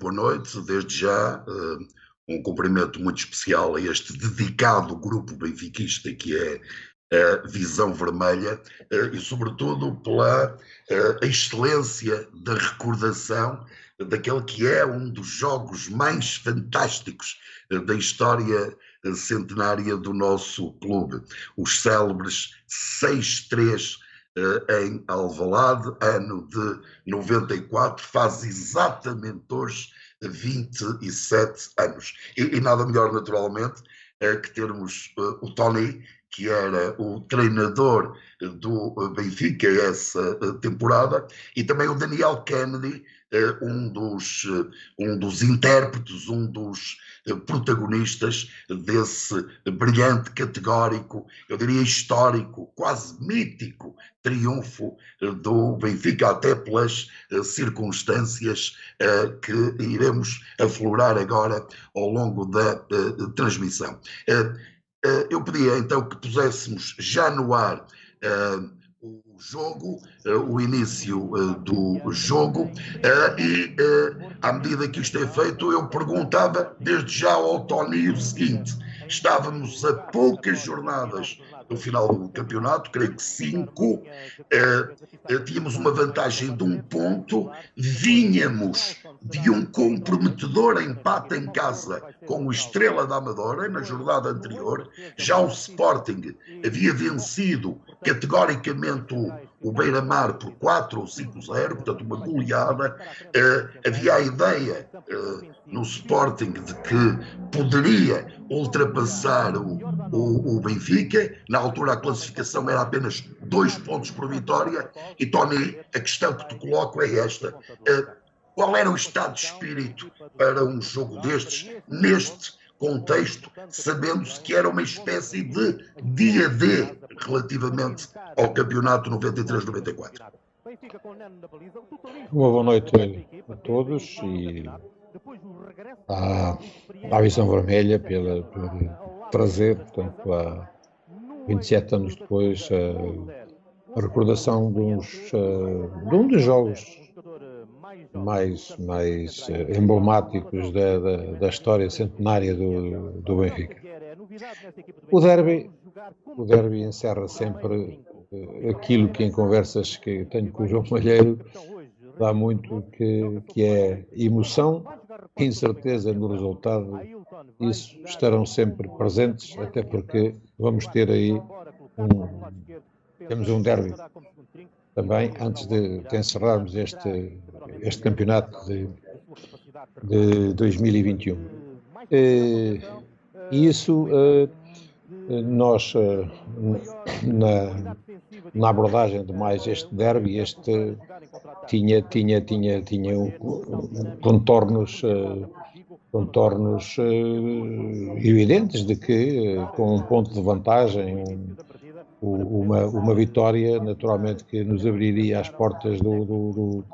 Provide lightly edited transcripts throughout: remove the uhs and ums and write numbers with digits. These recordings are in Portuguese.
Boa noite, desde já um cumprimento muito especial a este dedicado grupo benfiquista que é a Visão Vermelha e sobretudo pela excelência da recordação daquele que é um dos jogos mais fantásticos da história centenária do nosso clube, os célebres 6-3 em Alvalade, ano de 94, faz exatamente hoje 27 anos. E nada melhor, naturalmente, que termos o Tony, que era o treinador do Benfica essa temporada, e também o Daniel Kennedy, um dos intérpretes, um dos protagonistas desse brilhante, categórico, eu diria histórico, quase mítico triunfo do Benfica, até pelas circunstâncias que iremos aflorar agora ao longo da transmissão. Eu pedia então que puséssemos já no ar o jogo, o início do jogo, e à medida que isto é feito, eu perguntava desde já ao Tony o seguinte: estávamos a poucas jornadas do final do campeonato, creio que 5, tínhamos uma vantagem de 1 ponto, vínhamos de um comprometedor empate em casa com o Estrela da Amadora na jornada anterior. Já o Sporting havia vencido categoricamente o Beira-Mar por 4 ou 5-0, portanto uma goleada. Havia a ideia no Sporting de que poderia ultrapassar o Benfica. Na altura a classificação era apenas 2 pontos por vitória. E Tony, a questão que te coloco é esta: qual era o estado de espírito para um jogo destes, neste contexto, sabendo-se que era uma espécie de dia D relativamente ao campeonato 93-94? Uma boa noite a todos e à Visão Vermelha pelo trazer, portanto, há 27 anos depois, a recordação de um dos jogos mais emblemáticos da história centenária do Benfica. O derby encerra sempre aquilo que em conversas que tenho com o João Malheiro dá muito, que é emoção, incerteza no resultado. Isso estarão sempre presentes, até porque vamos ter aí temos um derby também antes de encerrarmos este campeonato de 2021. E isso nós na abordagem de mais este derby, tinha contornos evidentes de que com um ponto de vantagem, uma vitória naturalmente que nos abriria as portas do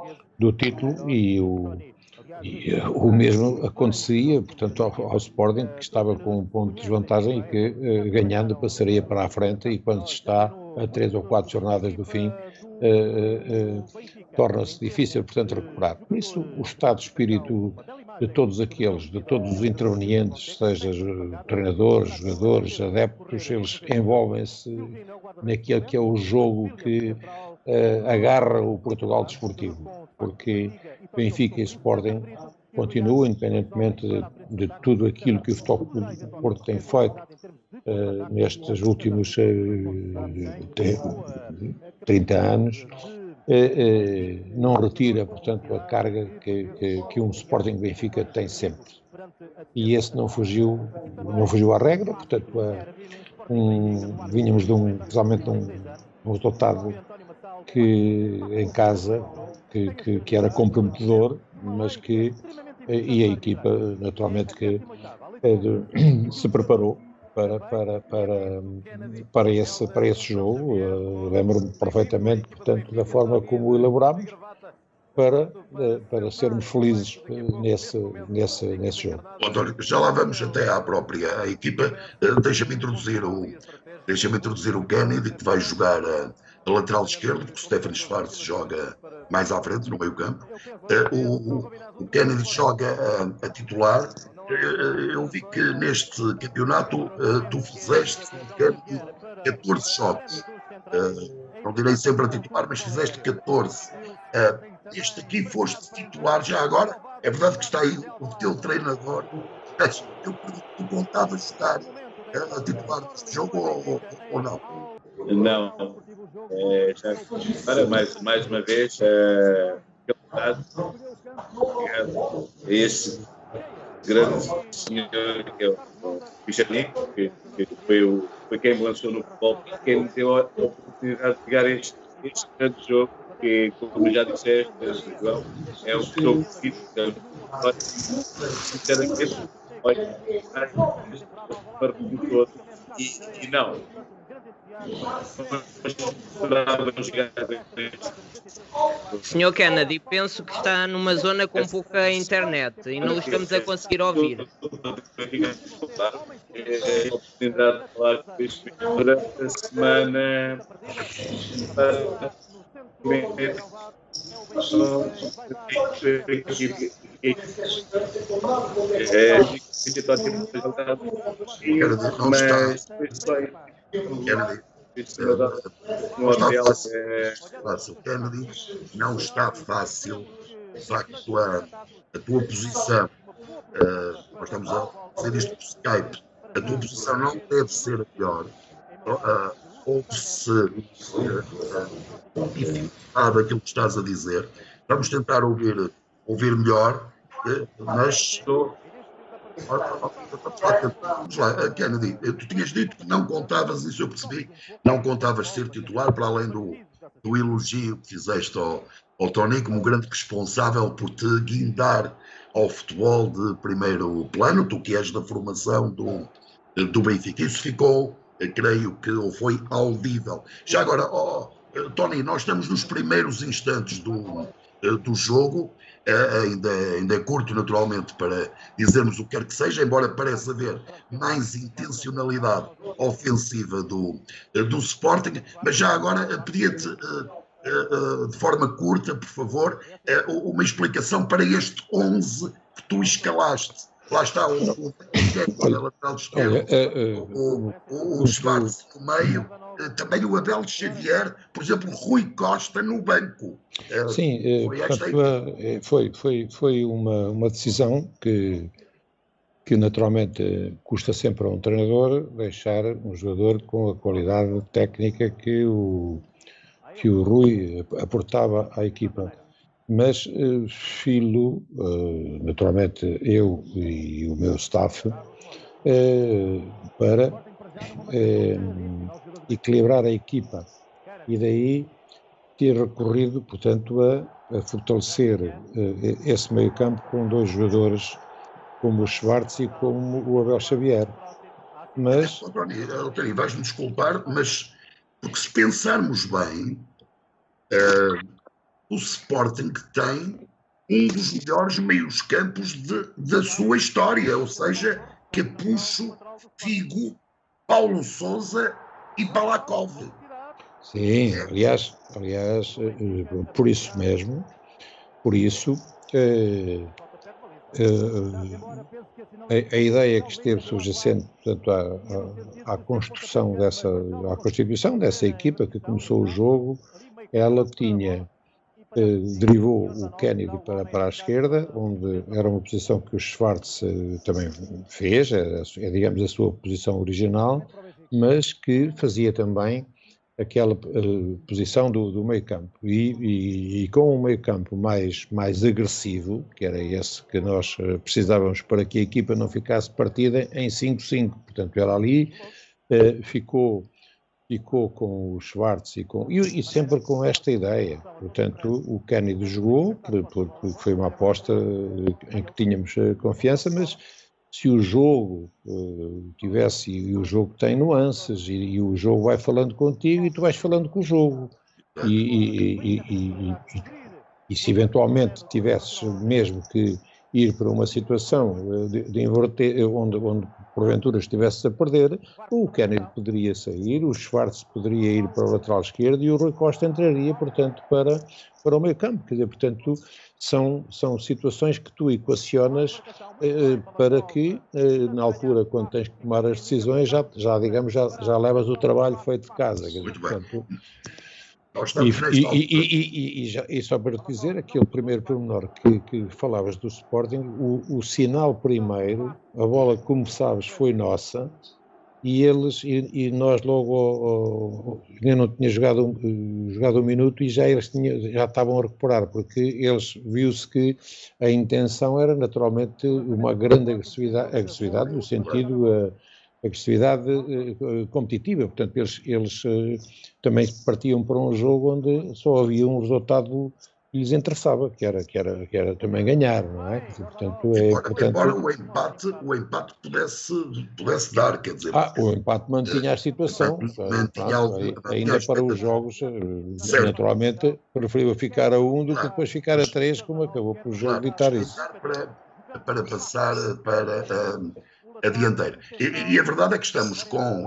título, e o mesmo acontecia, portanto, ao Sporting, que estava com um ponto de desvantagem e que, ganhando, passaria para a frente, e quando se está a 3 ou 4 jornadas do fim, torna-se difícil, portanto, recuperar. Por isso, o estado de espírito de todos os intervenientes, seja treinadores, jogadores, adeptos, eles envolvem-se naquele que é o jogo que agarra o Portugal desportivo, porque Benfica e Sporting continuam, independentemente de tudo aquilo que o Futebol Clube do Porto tem feito nestes últimos 30 anos, não retira, portanto, a carga que um Sporting Benfica tem sempre. E esse não fugiu à regra, portanto, vínhamos realmente de um resultado que em casa que era comprometedor, mas e a equipa naturalmente que se preparou para esse jogo. Lembro-me perfeitamente, portanto, da forma como o elaborámos para sermos felizes nesse jogo. António, já lá vamos até à própria equipa. Deixa-me introduzir o Kennedy, que vai jogar a lateral esquerdo, porque o Stefan Schwarz joga mais à frente, no meio campo. O Kennedy joga a titular. Eu vi que neste campeonato tu fizeste, Kennedy, 14 jogos. Não direi sempre a titular, mas fizeste 14. Este aqui foste titular já agora. É verdade que está aí o teu treinador. Mas eu pergunto, tu contavas estar a titular deste jogo ou não? Não. Já, para mais uma vez, este grande senhor que é o Pichanico, que foi quem me lançou no futebol, quem me deu a oportunidade de pegar este grande jogo, que, como já disseste, João, é um jogo preciso. Sinceramente, olha, para o todo, e não. Senhor Kennedy, penso que está numa zona com pouca internet e não o estamos a conseguir ouvir. É a oportunidade de falar com este durante a semana. Kennedy, não está fácil, de facto, a tua posição. Nós estamos a fazer isto por Skype. A tua posição não deve ser a melhor. Ouve-se dificuldade aquilo que estás a dizer. Vamos tentar ouvir melhor, mas vamos lá, Kennedy, tu tinhas dito que não contavas, isso eu percebi, não contavas ser titular, para além do elogio que fizeste ao Tony como grande responsável por te guindar ao futebol de primeiro plano, tu que és da formação do Benfica. Isso ficou, creio que, ou foi audível. Já agora, Tony, nós estamos nos primeiros instantes do jogo. Ainda é curto, naturalmente, para dizermos o que quer que seja, embora pareça haver mais intencionalidade ofensiva do Sporting, mas já agora pedia-te, de forma curta, por favor, uma explicação para este 11 que tu escalaste. Lá está o lateral esquerdo, o Schwarz no meio, também o Abel Xavier, por exemplo, Rui Costa no banco. Sim, foi uma decisão que naturalmente custa sempre a um treinador deixar um jogador com a qualidade técnica que o Rui aportava à equipa. Mas filo, naturalmente, eu e o meu staff, para equilibrar a equipa, e daí ter recorrido, portanto, a fortalecer esse meio-campo com dois jogadores como o Schwarz e como o Abel Xavier. Mas... Tony, vais-me desculpar, mas porque se pensarmos bem, o Sporting tem um dos melhores meios-campos da sua história, ou seja, Capucho, Figo, Paulo Sousa e Balakov. Sim, aliás, por isso mesmo, a ideia que esteve subjacente, portanto, à constituição dessa equipa que começou o jogo, ela derivou o Kennedy para a esquerda, onde era uma posição que o Schwarz também fez, digamos a sua posição original, mas que fazia também aquela posição do meio-campo. E com um meio-campo mais agressivo, que era esse que nós precisávamos para que a equipa não ficasse partida em 5-5. Portanto, ela ali ficou com o Schwarz e sempre com esta ideia. Portanto, o Kennedy jogou, porque foi uma aposta em que tínhamos confiança, mas se o jogo tivesse, e o jogo tem nuances, e o jogo vai falando contigo e tu vais falando com o jogo. E se eventualmente tivesses mesmo que ir para uma situação de inverter, onde porventura estivesse a perder, o Kennedy poderia sair, o Schwartz poderia ir para o lateral esquerdo e o Rui Costa entraria, portanto, para o meio campo. Quer dizer, portanto, são situações que tu equacionas para que, na altura, quando tens que tomar as decisões, já levas o trabalho feito de casa. Quer dizer, Muito portanto, bem. Nós estamos nesta altura. E só para te dizer, aquele primeiro pormenor que falavas do Sporting, o sinal primeiro, a bola, como sabes, foi nossa, e nós logo, eu não tinha jogado um minuto e já estavam a recuperar, porque eles, viu-se que a intenção era naturalmente uma grande agressividade no sentido agressividade competitiva, portanto eles também partiam para um jogo onde só havia um resultado que lhes interessava, que era também ganhar, não é? Portanto, Embora o empate pudesse dar, quer dizer... o empate mantinha a situação, ainda para os jogos, naturalmente, preferia ficar a 1 do que depois ficar a 3, como acabou por o jogo ditar isso. Para passar para a dianteira. E a verdade é que estamos com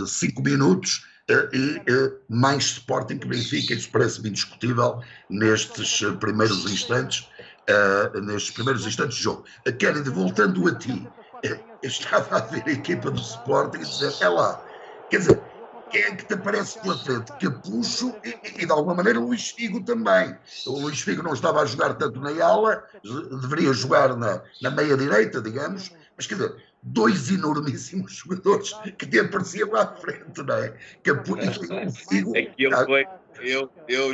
5 minutos e mais Sporting que Benfica, isso parece-me indiscutível nestes primeiros instantes de jogo. Kennedy, voltando a ti, eu estava a ver a equipa do Sporting e dizer, lá, quer dizer, quem é que te aparece pela frente? Capucho e de alguma maneira Luís Figo também. O Luís Figo não estava a jogar tanto na ala, deveria jogar na meia-direita, digamos, mas quer dizer, 2 enormíssimos jogadores que te apareciam lá à frente, não é? Capucho e Figo.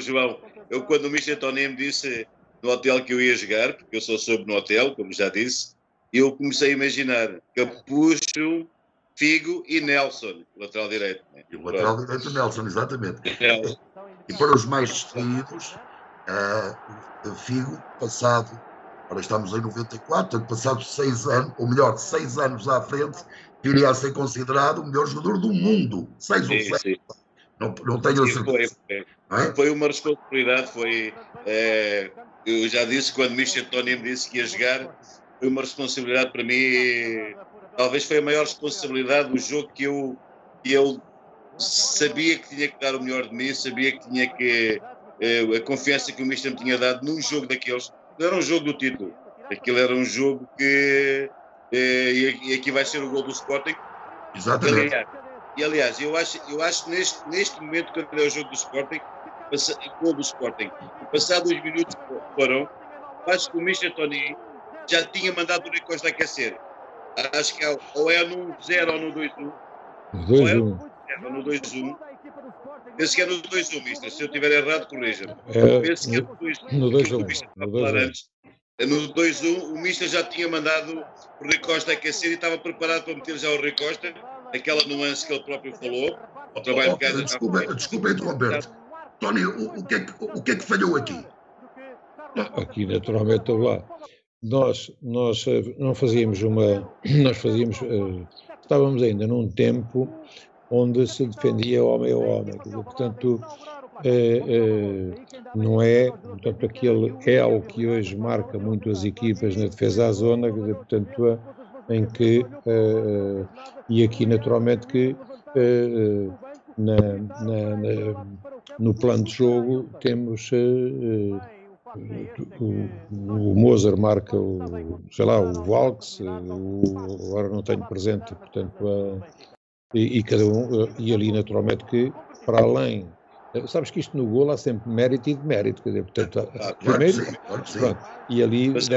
João, quando o Michel Tony me disse no hotel que eu ia jogar, porque eu só soube no hotel, como já disse, eu comecei a imaginar Capucho, Figo e Nelson, lateral direito. Né? E o lateral direito Nelson, exatamente. E para os mais distraídos, Figo, passado, agora estamos em 94, passado 6 anos, ou melhor, 6 anos à frente, viria a ser considerado o melhor jogador do mundo. 6 ou 7. Não tenho a certeza. Foi uma responsabilidade, eu já disse, quando Michel Tony me disse que ia jogar, foi uma responsabilidade para mim, talvez foi a maior responsabilidade do jogo que eu sabia que tinha que dar o melhor de mim, sabia que tinha que, a confiança que o Michel me tinha dado num jogo daqueles, não era um jogo do título, aquilo era um jogo que, e aqui vai ser o gol do Sporting. Exatamente. E aliás, eu acho neste momento, quando é o jogo do Sporting, o gol do Sporting, passados 2 minutos foram, acho que o Michel Tony já tinha mandado o Rui Costa aquecer. Acho que ou é no 0 ou no 2-1. 2-1. Ou no 2-1. Penso que é no 2-1, mister. Se eu estiver errado, corrija-me. Penso que é no 2-1. No 2-1, o mister já tinha mandado o Rui Costa aquecer e estava preparado para meter já o Rui Costa, aquela nuance que ele próprio falou. O trabalho de casa. Desculpa interromper-te. Tony, o que é que falhou aqui? Aqui, naturalmente, estou lá. Nós não fazíamos estávamos ainda num tempo onde se defendia homem a homem, portanto, não é, portanto, aquele elo que hoje marca muito as equipas na defesa à zona, portanto, em que, e aqui naturalmente que no plano de jogo temos o Moser marca o Valks, agora não tenho presente, portanto, e cada um, e ali naturalmente que, para além, sabes que isto no golo há sempre mérito e demérito, quer dizer, portanto, primeiro, claro que sim. Pronto, e ali o que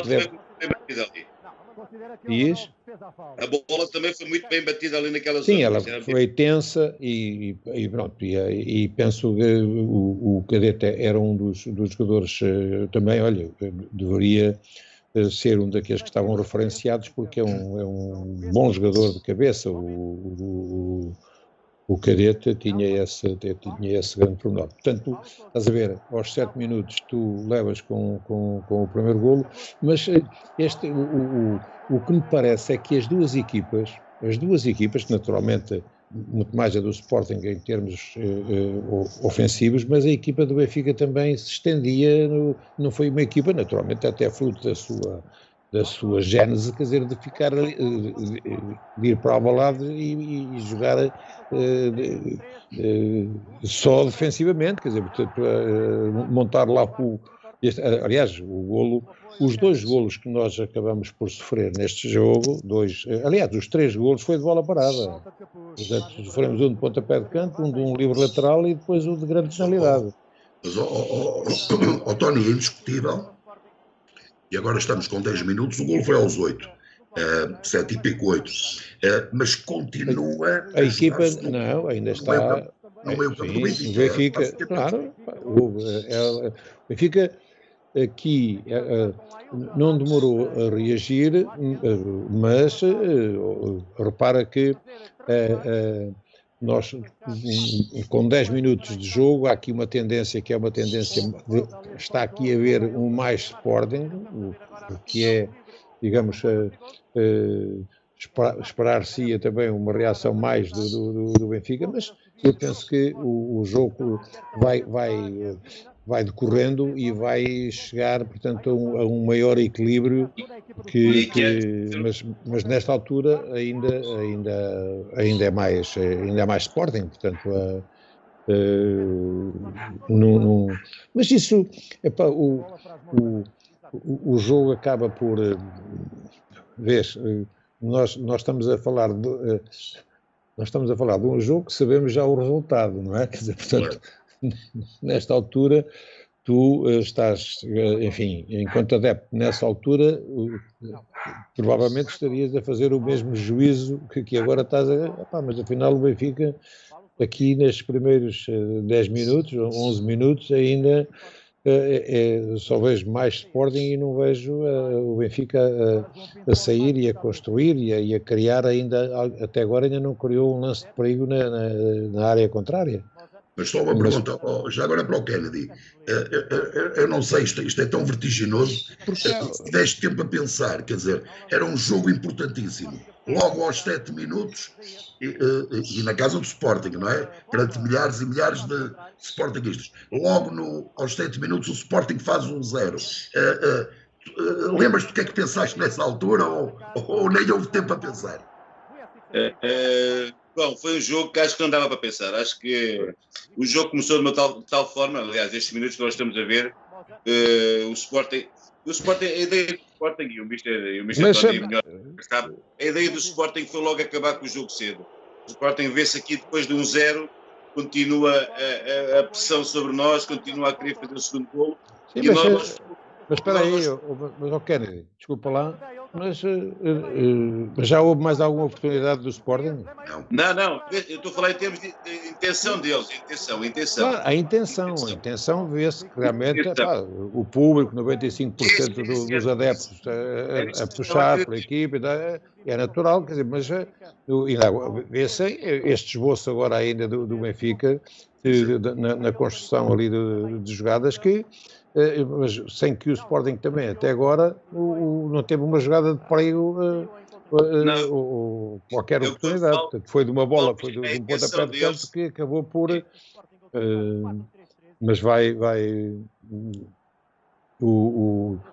deve... Diz? A bola também foi muito bem batida ali naquela zona. Sim, ela foi tensa e pronto, e penso que o Cadete era um dos jogadores também, olha, deveria ser um daqueles que estavam referenciados porque é um bom jogador de cabeça, o Cadete tinha esse grande pormenor. Portanto, estás a ver, aos 7 minutos tu levas com o primeiro golo, mas o que me parece é que as duas equipas, naturalmente, muito mais a do Sporting em termos ofensivos, mas a equipa do Benfica também se estendia, não foi uma equipa, naturalmente, até fruto da sua gênese, quer dizer, de ficar de ir para o Alvalade e jogar só defensivamente, quer dizer, portanto, montar lá aliás, os 2 golos que nós acabamos por sofrer neste jogo, aliás, os 3 golos foi de bola parada. Portanto, sofremos um de pontapé de canto, um de um livre lateral e depois o de grande penalidade. Mas, Tony, é indiscutível. E agora estamos com 10 minutos, o golo foi aos 8. 7 e pico 8. Mas continua... A equipa, não, ainda está... No meio campo do Benfica. O Benfica, claro. O Benfica aqui não demorou a reagir, mas repara que nós, com 10 minutos de jogo, há aqui uma tendência que é uma tendência, está aqui a haver um mais Sporting, que é, digamos, esperar-se também uma reação mais do Benfica, mas eu penso que o jogo vai decorrendo e vai chegar, portanto, a um maior equilíbrio mas nesta altura ainda é mais Sporting, portanto, mas isso, epá, o jogo acaba por, vês, nós estamos a falar de um jogo que sabemos já o resultado, não é? Quer dizer, portanto, nesta altura, tu estás, enfim, enquanto adepto nessa altura, provavelmente estarias a fazer o mesmo juízo que agora estás a... mas afinal o Benfica, aqui nestes primeiros 10 minutos, 11 minutos, ainda só vejo mais Sporting e não vejo o Benfica a sair e a construir e a criar ainda, até agora ainda não criou um lance de perigo na área contrária. Mas só uma pergunta, já agora para o Kennedy. Eu não sei, isto é tão vertiginoso, porque se tiveste tempo a pensar, quer dizer, era um jogo importantíssimo. Logo aos 7 minutos, e na casa do Sporting, não é? Perante milhares e milhares de Sportingistas. Logo aos 7 minutos o Sporting faz 1-0. Lembras-te do que é que pensaste nessa altura ou nem houve tempo a pensar? Bom, foi um jogo que acho que não dava para pensar. Acho que o jogo começou de uma tal forma, aliás, estes minutos que nós estamos a ver, o Sporting, a ideia do Sporting, e o Mister António melhor sabe, a ideia do Sporting foi logo acabar com o jogo cedo. O Sporting vê-se aqui depois de 1-0, continua a pressão sobre nós, continua a querer fazer o segundo golo. Sim, mas espera aí, mas Kennedy, desculpa lá, mas já houve mais alguma oportunidade do Sporting? Não, eu estou a falar em termos de intenção deles, intenção. Claro, a intenção vê-se que realmente o público, 95% dos adeptos a puxar pela equipe, é natural, quer dizer, mas vê-se este esboço agora ainda do Benfica, na construção ali de jogadas que... mas sem que o Sporting também, até agora, não teve uma jogada de perigo ou qualquer oportunidade. Portanto, foi de uma bola, foi de um pontapé de canto que acabou por... mas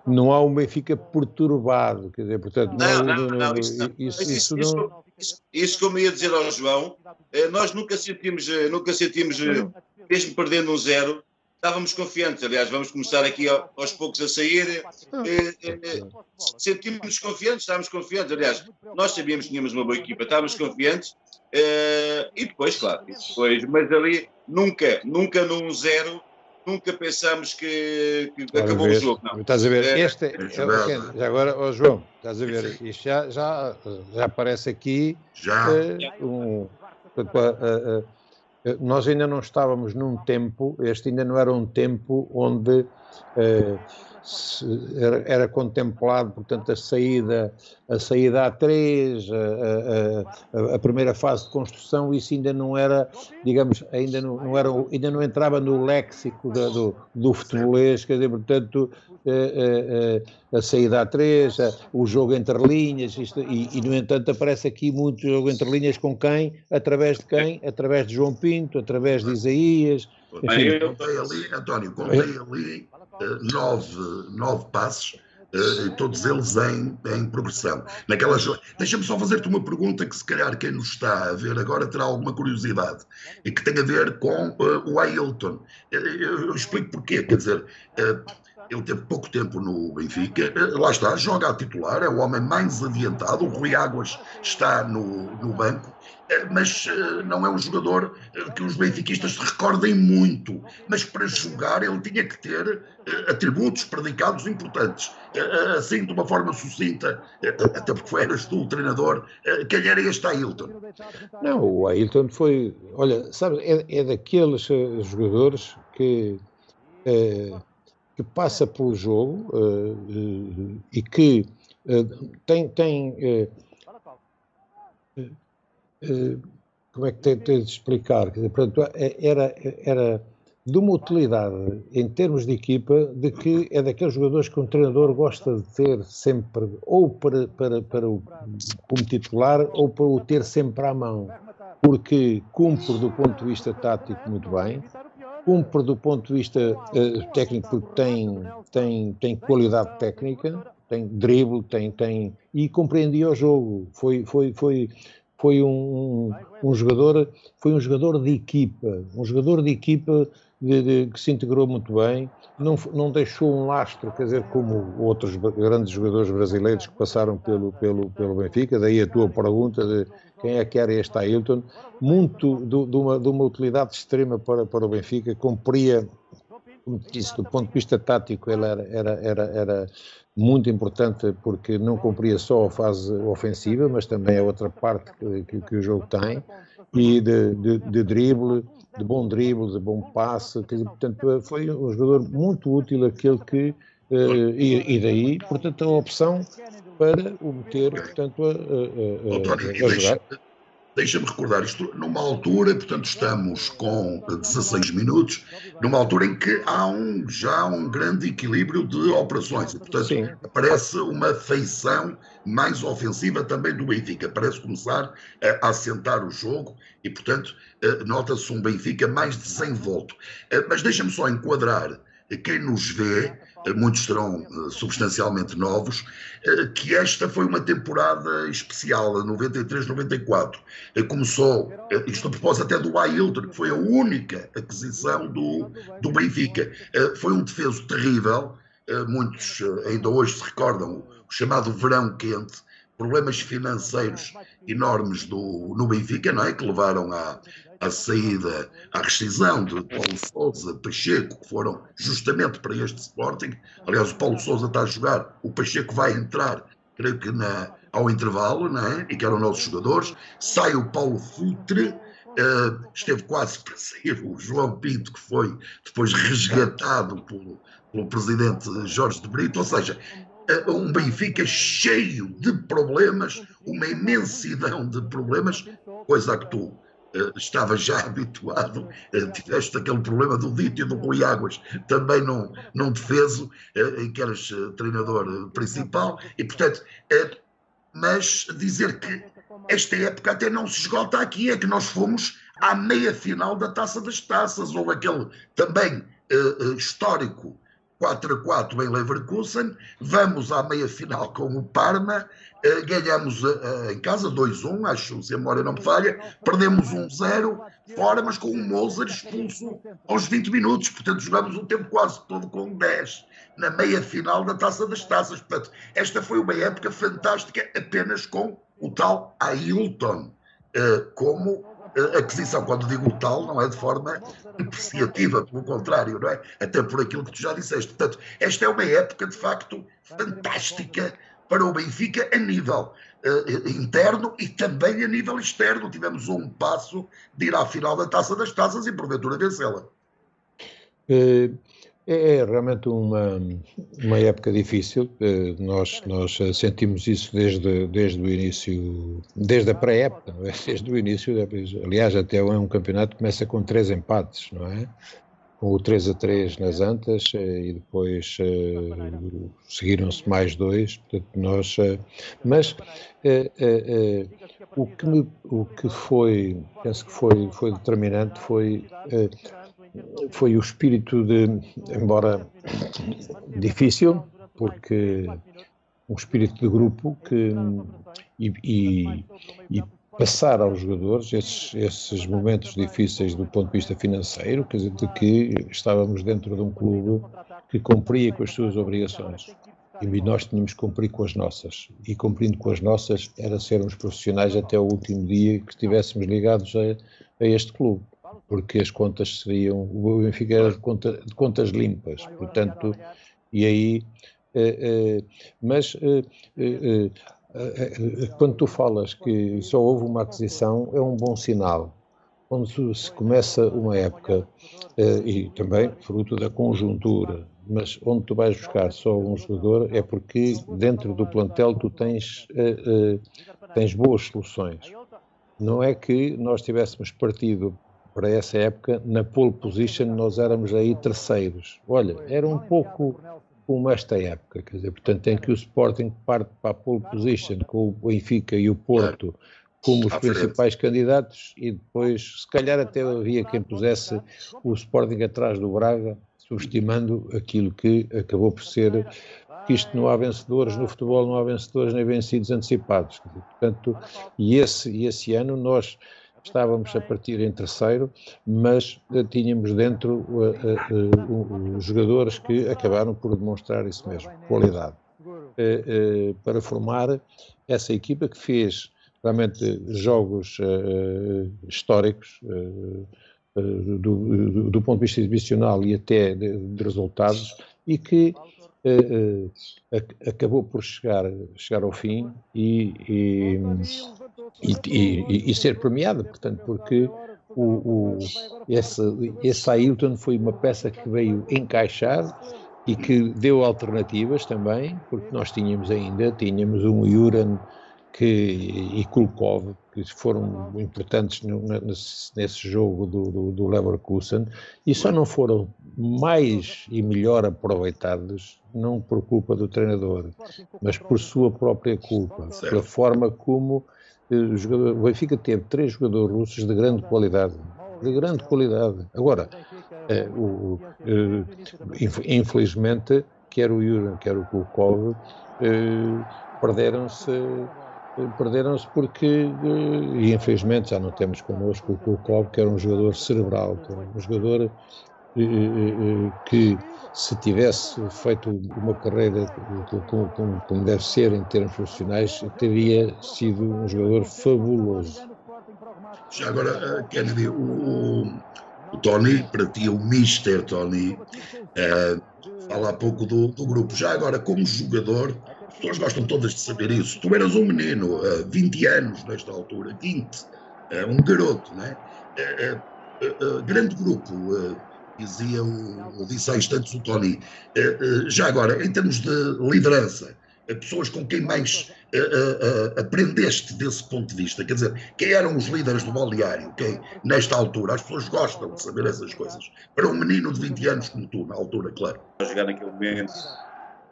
não há um Benfica perturbado, quer dizer, portanto... Isso como ia dizer ao João, nós nunca sentimos mesmo perdendo 1-0, estávamos confiantes. Aliás, vamos começar aqui aos poucos a sair. Sentimos-nos confiantes, estávamos confiantes. Aliás, nós sabíamos que tínhamos uma boa equipa, estávamos confiantes. E depois, claro, mas ali nunca no 1-0, nunca pensámos que acabou o jogo. Não. Estás a ver, já agora, João, estás a ver, isto já aparece aqui nós ainda não estávamos num tempo, este ainda não era um tempo onde era contemplado, portanto, a saída A3, a primeira fase de construção, isso ainda não era, digamos, ainda não entrava no léxico do futebolês, quer dizer, portanto, a saída A3, o jogo entre linhas, e no entanto aparece aqui muito jogo entre linhas com quem? Através de quem? Através de João Pinto, através de Isaías. Eu contei ali, António, 9 passes todos eles em progressão. Deixa-me só fazer-te uma pergunta que se calhar quem nos está a ver agora terá alguma curiosidade, e que tem a ver com o Ailton. Eu explico porquê, quer dizer, ele teve pouco tempo no Benfica, lá está, joga a titular, é o homem mais adiantado, o Rui Águas está no banco, mas não é um jogador que os benfiquistas se recordem muito, mas para jogar ele tinha que ter atributos, predicados importantes, assim de uma forma sucinta, até porque eras tu o treinador, quem era este Ailton? Não, o Ailton foi, olha, sabe, é daqueles jogadores que passa pelo jogo e que tem como é que tem de explicar? Quer dizer, portanto, era de uma utilidade em termos de equipa, de que é daqueles jogadores que um treinador gosta de ter sempre, ou como titular, ou para o ter sempre à mão, porque cumpre do ponto de vista tático muito bem, cumpre do ponto de vista técnico, porque tem qualidade técnica, tem drible, e compreendia o jogo. Foi um jogador de equipa, que se integrou muito bem, não deixou um lastro, quer dizer, como outros grandes jogadores brasileiros que passaram pelo Benfica. Daí a tua pergunta de quem é que era este Ailton, muito de uma utilidade extrema para o Benfica, cumpria, como disse, do ponto de vista tático, ele era muito importante, porque não cumpria só a fase ofensiva, mas também a outra parte que o jogo tem, e de drible, de bom passe, portanto, foi um jogador muito útil, aquele que, e daí, portanto, a opção para o meter, portanto, a jogar. Deixa-me recordar isto numa altura, portanto, estamos com 16 minutos, numa altura em que há já um grande equilíbrio de operações, e, portanto, sim, aparece uma feição mais ofensiva também do Benfica, parece começar a assentar o jogo e, portanto, nota-se um Benfica mais desenvolto. Mas deixa-me só enquadrar quem nos vê, muitos serão substancialmente novos, que esta foi uma temporada especial, 93-94. Começou, isto a propósito até do Ailton, que foi a única aquisição do Benfica. Foi um defeso terrível, muitos ainda hoje se recordam, o chamado verão quente, problemas financeiros enormes no Benfica, não é? Que levaram à saída, à rescisão de Paulo Sousa, Pacheco, que foram justamente para este Sporting. Aliás, o Paulo Sousa está a jogar, o Pacheco vai entrar, creio que ao intervalo, não é? E que eram nossos jogadores. Sai o Paulo Futre, esteve quase para sair o João Pinto, que foi depois resgatado pelo presidente Jorge de Brito, ou seja, um Benfica cheio de problemas, uma imensidão de problemas, coisa a que tu estava já habituado, tiveste aquele problema do Dito e do Rui Águas, também não defeso, em que eras treinador principal, e portanto, mas dizer que esta época até não se esgota aqui, é que nós fomos à meia final da Taça das Taças, houve aquele também histórico 4-4 em Leverkusen, vamos à meia-final com o Parma, ganhamos em casa 2-1, acho, se a memória não me falha, perdemos 1-0 fora, mas com o Moser expulso aos 20 minutos, portanto jogamos o tempo quase todo com 10 na meia-final da Taça das Taças. Portanto, esta foi uma época fantástica apenas com o tal Ailton como aquisição. Quando digo tal, não é de forma depreciativa, pelo contrário, não é? Até por aquilo que tu já disseste. Portanto, esta é uma época, de facto, fantástica para o Benfica a nível interno e também a nível externo. Tivemos um passo de ir à final da Taça das Taças e, porventura, vencê-la. É realmente uma época difícil. Nós sentimos isso desde o início, desde a pré-época, não é? Desde o início. Aliás, até é um campeonato que começa com 3 empates, não é? Com o 3-3 nas Antas e depois seguiram-se mais 2. Portanto, mas o que foi, penso que foi determinante foi o espírito embora difícil, porque um espírito de grupo e passar aos jogadores esses momentos difíceis do ponto de vista financeiro, quer dizer, de que estávamos dentro de um clube que cumpria com as suas obrigações. E nós tínhamos que cumprir com as nossas. E cumprindo com as nossas era sermos profissionais até o último dia que estivéssemos ligados a este clube. Porque as contas seriam... O Benfica era de contas limpas. Portanto, e aí... quando tu falas que só houve uma aquisição, é um bom sinal. Quando se começa uma época, e também fruto da conjuntura, mas onde tu vais buscar só um jogador, é porque dentro do plantel tu tens boas soluções. Não é que nós tivéssemos partido para essa época, na pole position nós éramos aí terceiros. Olha, era um pouco como esta época, quer dizer, portanto, em que o Sporting parte para a pole position com o Benfica e o Porto como os principais candidatos e depois, se calhar até havia quem pusesse o Sporting atrás do Braga, subestimando aquilo que acabou por ser, que isto não há vencedores no futebol, não há vencedores nem vencidos antecipados. Quer dizer, portanto, e esse ano nós estávamos a partir em terceiro, mas tínhamos dentro os jogadores que acabaram por demonstrar isso mesmo, qualidade, para formar essa equipa que fez realmente jogos históricos do ponto de vista exibicional e até de resultados, e que acabou por chegar ao fim e ser premiado, portanto, porque esse Ailton foi uma peça que veio encaixar e que deu alternativas também, porque nós tínhamos um Juran e Kulkov, que foram importantes nesse jogo do Leverkusen, e só não foram mais e melhor aproveitados, não por culpa do treinador, mas por sua própria culpa, pela forma como o Benfica teve 3 jogadores russos de grande qualidade. Agora, infelizmente, quer o Juran, quer o Kulkov, perderam-se porque, e infelizmente já não temos connosco o Kulkov, que era um jogador cerebral, um jogador que, se tivesse feito uma carreira como deve ser em termos profissionais, teria sido um jogador fabuloso. Já agora, Kennedy, o Tony, para ti, o Mr. Tony, fala há pouco do grupo. Já agora, como jogador, as pessoas gostam todas de saber isso. Tu eras um menino, 20 anos nesta altura, 20, um garoto, não é? Grande grupo, disse há instantes o Tony. Já agora, em termos de liderança, pessoas com quem mais aprendeste desse ponto de vista, quer dizer, quem eram os líderes do balneário, quem, nesta altura, as pessoas gostam de saber essas coisas. Para um menino de 20 anos como tu, na altura, claro. A jogar naquele momento,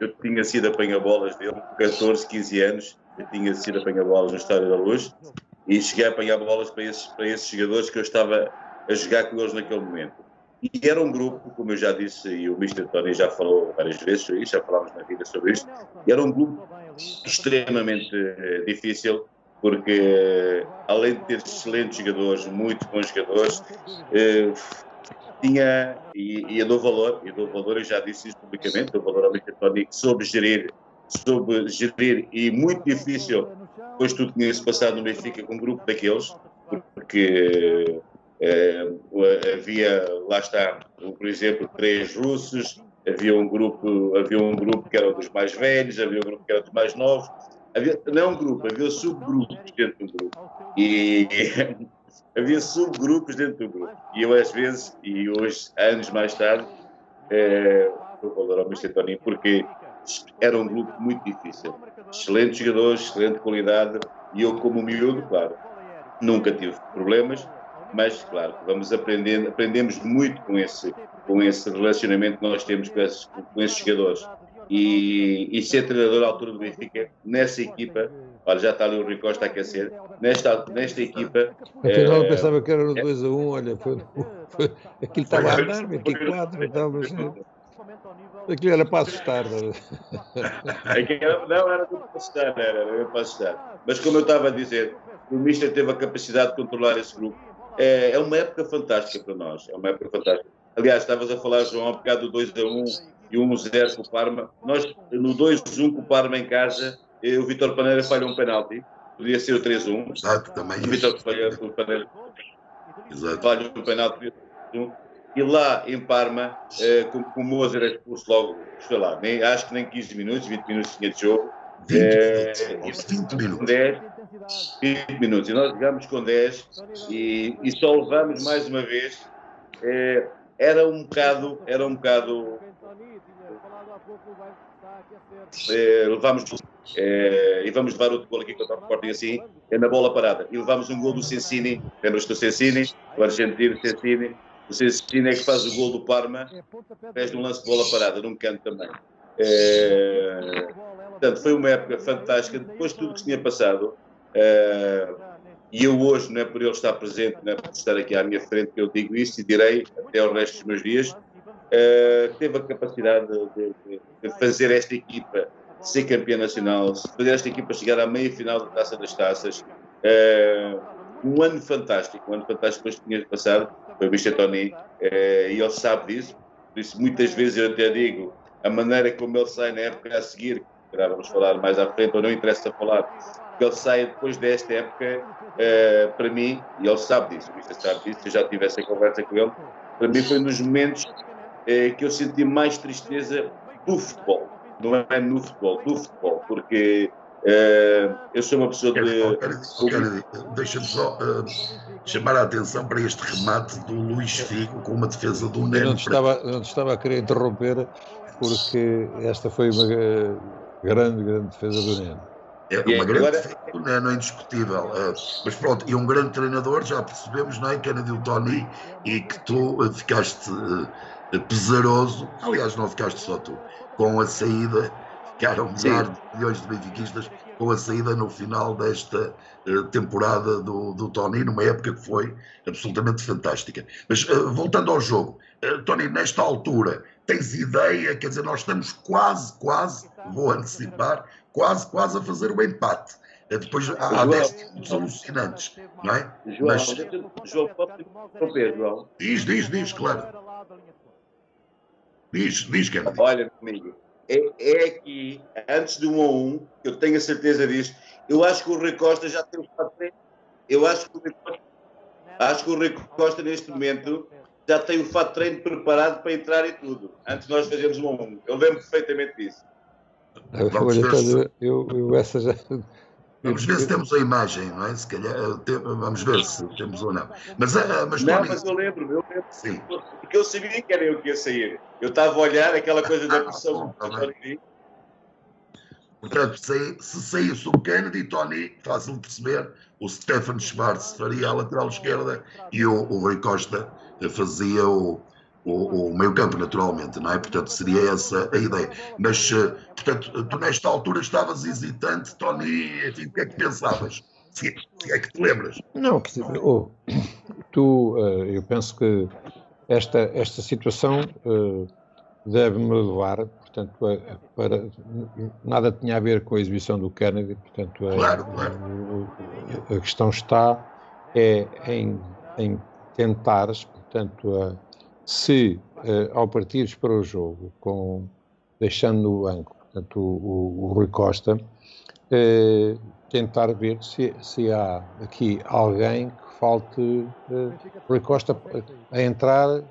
eu tinha sido apanha-bolas dele, 14, 15 anos, eu tinha sido apanha-bolas no Estádio da Luz, e cheguei a apanhar bolas para esses jogadores que eu estava a jogar com eles naquele momento. E era um grupo, como eu já disse, e o Mr. Tony já falou várias vezes sobre isso, já falámos na vida sobre isto, era um grupo extremamente difícil, porque além de ter excelentes jogadores, muito bons jogadores, tinha, e eu dou valor, eu já disse isso publicamente, dou valor ao Mr. Tony, que soube gerir, e muito difícil, depois tudo tinha se passado no Benfica com um grupo daqueles, porque havia, lá está, por exemplo, 3 russos, havia um grupo que era dos mais velhos, havia um grupo que era dos mais novos, havia subgrupos dentro do grupo, e havia subgrupos dentro do grupo, e eu às vezes, e hoje, anos mais tarde, vou falar ao Mr. Tony, porque era um grupo muito difícil, excelentes jogadores, excelente qualidade, e eu como miúdo, claro, nunca tive problemas, mas claro, aprendemos muito com esse relacionamento que nós temos com esses jogadores. E ser treinador à altura do Benfica, nessa equipa, olha, já está ali o Rui Costa a aquecer, nesta equipa... Afinal, eu pensava que era no 2-1, olha, aquilo estava a andar, 24, estava a ser... Aquilo era para assustar. Não, era para assustar, era para assustar. Mas como eu estava a dizer, o Mister teve a capacidade de controlar esse grupo. É uma época fantástica para nós, é uma época fantástica. Aliás, estavas a falar, João, há um bocado do 2-1 e 1-0 com o Parma. Nós, no 2-1 com o Parma em casa, o Vítor Paneira falha um penalti, podia ser o 3-1. Exato, também. O Vítor Paneira falha um penalti, e lá em Parma, com o Moser é expulso logo, sei lá, acho que nem 15 minutos, 20 minutos tinha de jogo. 20 minutos. 20 minutos. E nós jogamos com 10 e só levamos mais uma vez. Era um bocado. Levámos. E vamos levar outro gol aqui contra o Sporting assim, na bola parada. E levámos um gol do Sensini. Lembras-te do Sensini? O argentino Sensini. O Sensini é que faz o gol do Parma. Fez um lance de bola parada, num canto também. Portanto, foi uma época fantástica. Depois de tudo que se tinha passado, e eu hoje, não é por ele estar presente, não é por estar aqui à minha frente que eu digo isso e direi até o resto dos meus dias, teve a capacidade de fazer esta equipa ser campeã nacional, fazer esta equipa chegar à meia-final da Taça das Taças. Um ano fantástico depois que tinha passado, foi o Mister Tony, e ele sabe disso. Por isso, muitas vezes eu até digo, a maneira como ele sai na época a seguir, que vamos falar mais à frente, ou não interessa falar, que ele sai depois desta época, para mim, e ele sabe disso, o Mister sabe disso, eu já tive essa conversa com ele, para mim foi um dos momentos que eu senti mais tristeza do futebol, não é no futebol, do futebol, porque eu sou uma pessoa de... Deixa-me só chamar a atenção para este remate do Luís Figo com uma defesa do Neno. Não te estava a querer interromper, porque esta foi uma grande defesa do Neno. É uma grande defesa do Neno, é indiscutível. Mas pronto, e um grande treinador, já percebemos, não é? Kennedy o Tony, e que tu ficaste pesaroso, aliás, não ficaste só tu, com a saída, ficaram milhares de milhões de benfiquistas com a saída no final desta temporada do Tony, numa época que foi absolutamente fantástica. Mas voltando ao jogo, Tony, nesta altura, tens ideia, quer dizer, nós estamos quase, vou antecipar, quase a fazer o empate. Depois há 10 minutos alucinantes, não é? João, pode interromper, João? Diz, claro. Diz, Kennedy. Olha, amigo, é aqui, antes do 1-1, eu tenho a certeza disso, eu acho que o Rui Costa já tem o fato treino. Eu acho que o Rui Costa, neste momento, já tem o fato treino preparado para entrar e tudo, antes de nós fazermos 1-1. Eu lembro perfeitamente disso. Vamos ver se temos a imagem, não é? Se calhar, vamos ver se temos ou não. Mas eu lembro. Sim. Porque eu sabia que era eu que ia sair. Eu estava a olhar aquela coisa da pressão. Portanto, se saísse o Kennedy, Tony, fácil de perceber, o Stefan Schwarz faria a lateral esquerda e o Rui Costa fazia o meio campo, naturalmente, não é? Portanto, seria essa a ideia. Mas, portanto, tu nesta altura estavas hesitante, Tony, enfim, o que é que pensavas? Se é que te lembras? Não, eu penso que esta situação deve-me levar, portanto, para nada tinha a ver com a exibição do Kennedy, portanto, claro. A questão está em tentares, portanto, se ao partires para o jogo, deixando no banco, portanto, o Rui Costa, tentar ver se há aqui alguém que falte Rui Costa a entrar. O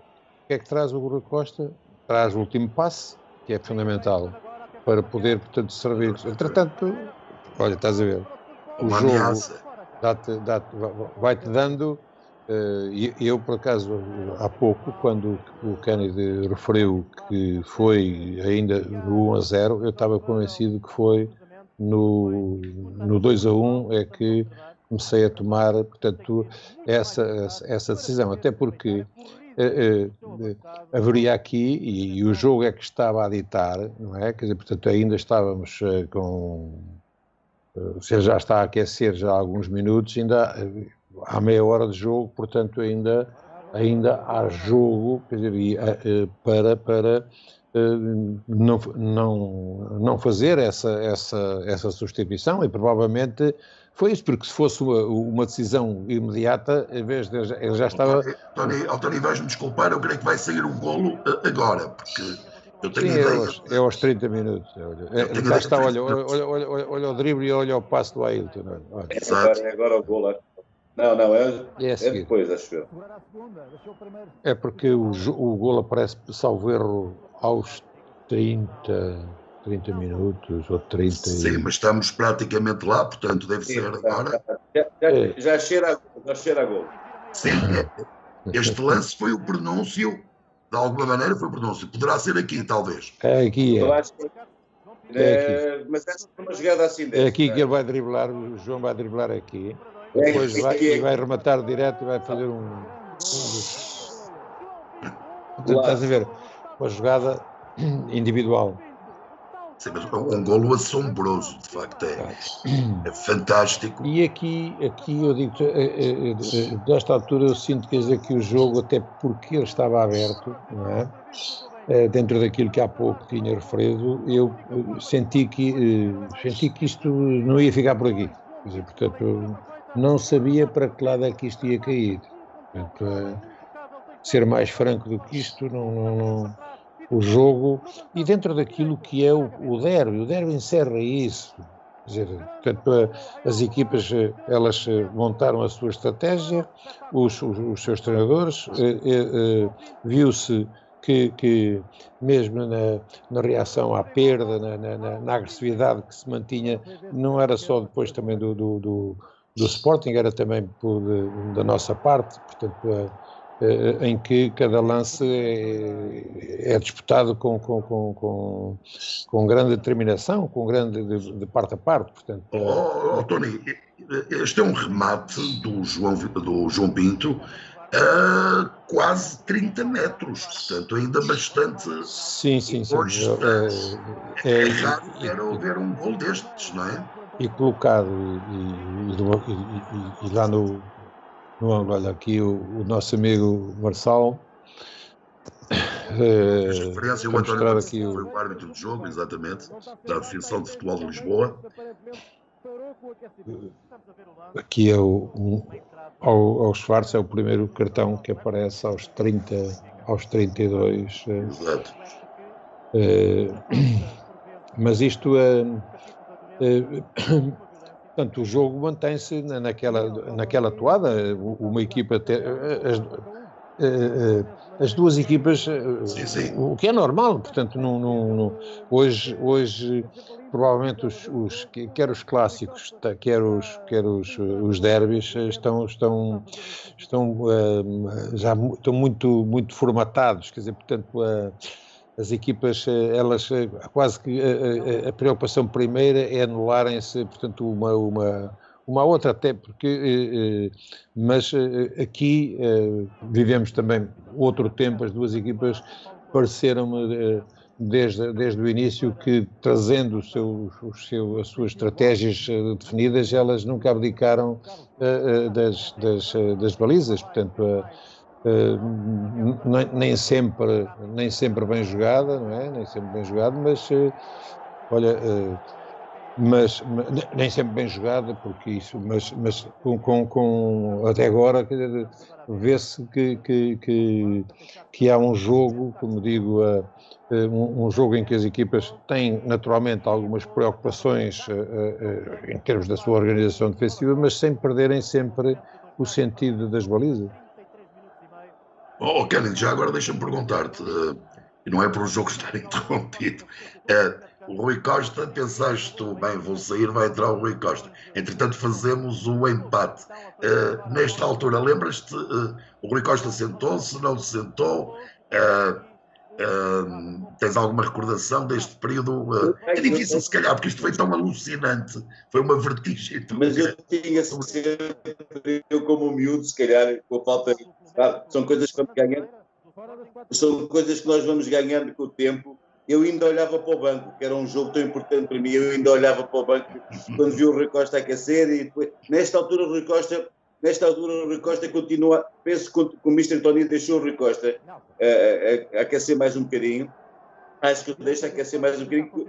que é que traz o Rui Costa? Traz o último passe, que é fundamental para poder, portanto, servir. Entretanto, olha, estás a ver, o jogo vai-te dando. Eu, por acaso, há pouco, quando o Kennedy referiu que foi ainda no 1-0, eu estava convencido que foi no 2-1 é que comecei a tomar, portanto, essa decisão, até porque haveria aqui, e o jogo é que estava a ditar, não é? Quer dizer, portanto, ainda estávamos já está a aquecer já há alguns minutos, ainda há meia hora de jogo, portanto ainda há jogo, quer dizer, para não fazer essa substituição, e provavelmente foi isso, porque se fosse uma decisão imediata, em vez de ele já estava... Tony, vais-me desculpar, eu creio que vai sair o golo agora, porque eu tenho ideia... É aos 30 minutos. Já está, olha o drible e olha o passo do Ailton. Agora o golo. Não, é depois, acho eu. É porque o golo aparece, salvo erro, aos 30 minutos ou 30. Sim, mas estamos praticamente lá, portanto deve ser agora. Já cheira a golo. Sim, este lance foi o pronúncio, de alguma maneira foi o pronúncio. Poderá ser aqui, talvez. Aqui mas essa é uma jogada assim. É aqui que ele vai driblar, o João vai driblar aqui. Depois vai rematar direto e vai fazer estás a ver, uma jogada individual. Sim, mas um golo assombroso, de facto, é fantástico. E aqui eu digo, desta altura eu sinto, quer dizer, que o jogo, até porque ele estava aberto, não é? Dentro daquilo que há pouco tinha referido, eu senti que isto não ia ficar por aqui. Quer dizer, portanto, não sabia para que lado é que isto ia cair. Portanto, ser mais franco do que isto, não, o jogo, e dentro daquilo que é o derby encerra isso. Quer dizer, portanto, as equipas, elas montaram a sua estratégia, os seus treinadores, viu-se que mesmo na reação à perda, na agressividade que se mantinha, não era só depois também do Sporting, era também da nossa parte, portanto, em que cada lance é disputado com grande determinação, com grande de parte a parte, portanto... Tony, este é um remate do João Pinto a quase 30 metros, portanto ainda bastante... Sim. É raro ver um gol destes, não é? E colocado, e lá no ângulo, olha aqui o nosso amigo Marçal. Referência, o António aqui foi o árbitro do jogo, exatamente, da Associação de Futebol de Lisboa. Aqui é ao Schwarz, é o primeiro cartão que aparece aos 32. Exato. Mas isto portanto, o jogo mantém-se naquela toada, uma equipa as duas equipas, sim. O que é normal, portanto, hoje provavelmente quer os clássicos, quer os derbys estão já muito formatados, quer dizer, portanto, as equipas, elas quase que a preocupação primeira é anularem-se, portanto, uma outra, até porque, mas aqui vivemos também outro tempo, as duas equipas pareceram-me desde o início que, trazendo as suas estratégias definidas, elas nunca abdicaram das balizas, portanto, nem sempre bem jogada, não é? Nem sempre bem jogada, mas olha, mas nem sempre bem jogada, porque isso, mas com até agora vê-se que há um jogo, como digo, um jogo em que as equipas têm naturalmente algumas preocupações em termos da sua organização defensiva, mas sem perderem sempre o sentido das balizas. Kennedy, já agora deixa-me perguntar-te, e não é para o jogo estar interrompido, o Rui Costa, pensaste tu, bem, vou sair, vai entrar o Rui Costa, entretanto fazemos o empate, nesta altura, lembras-te, o Rui Costa sentou-se, não se sentou, tens alguma recordação deste período? É difícil se calhar, porque isto foi tão alucinante, foi uma vertigem. Mas eu tinha sempre, eu como miúdo, se calhar, com a falta de... São coisas que vamos ganhando, são coisas que nós vamos ganhando com o tempo. Eu ainda olhava para o banco, que era um jogo tão importante para mim, eu ainda olhava para o banco quando vi o Rui Costa aquecer, e depois, nesta altura o Rui Costa continua, penso que o Mr. Tony deixou o Rui Costa aquecer mais um bocadinho, acho que o deixa aquecer mais um bocadinho,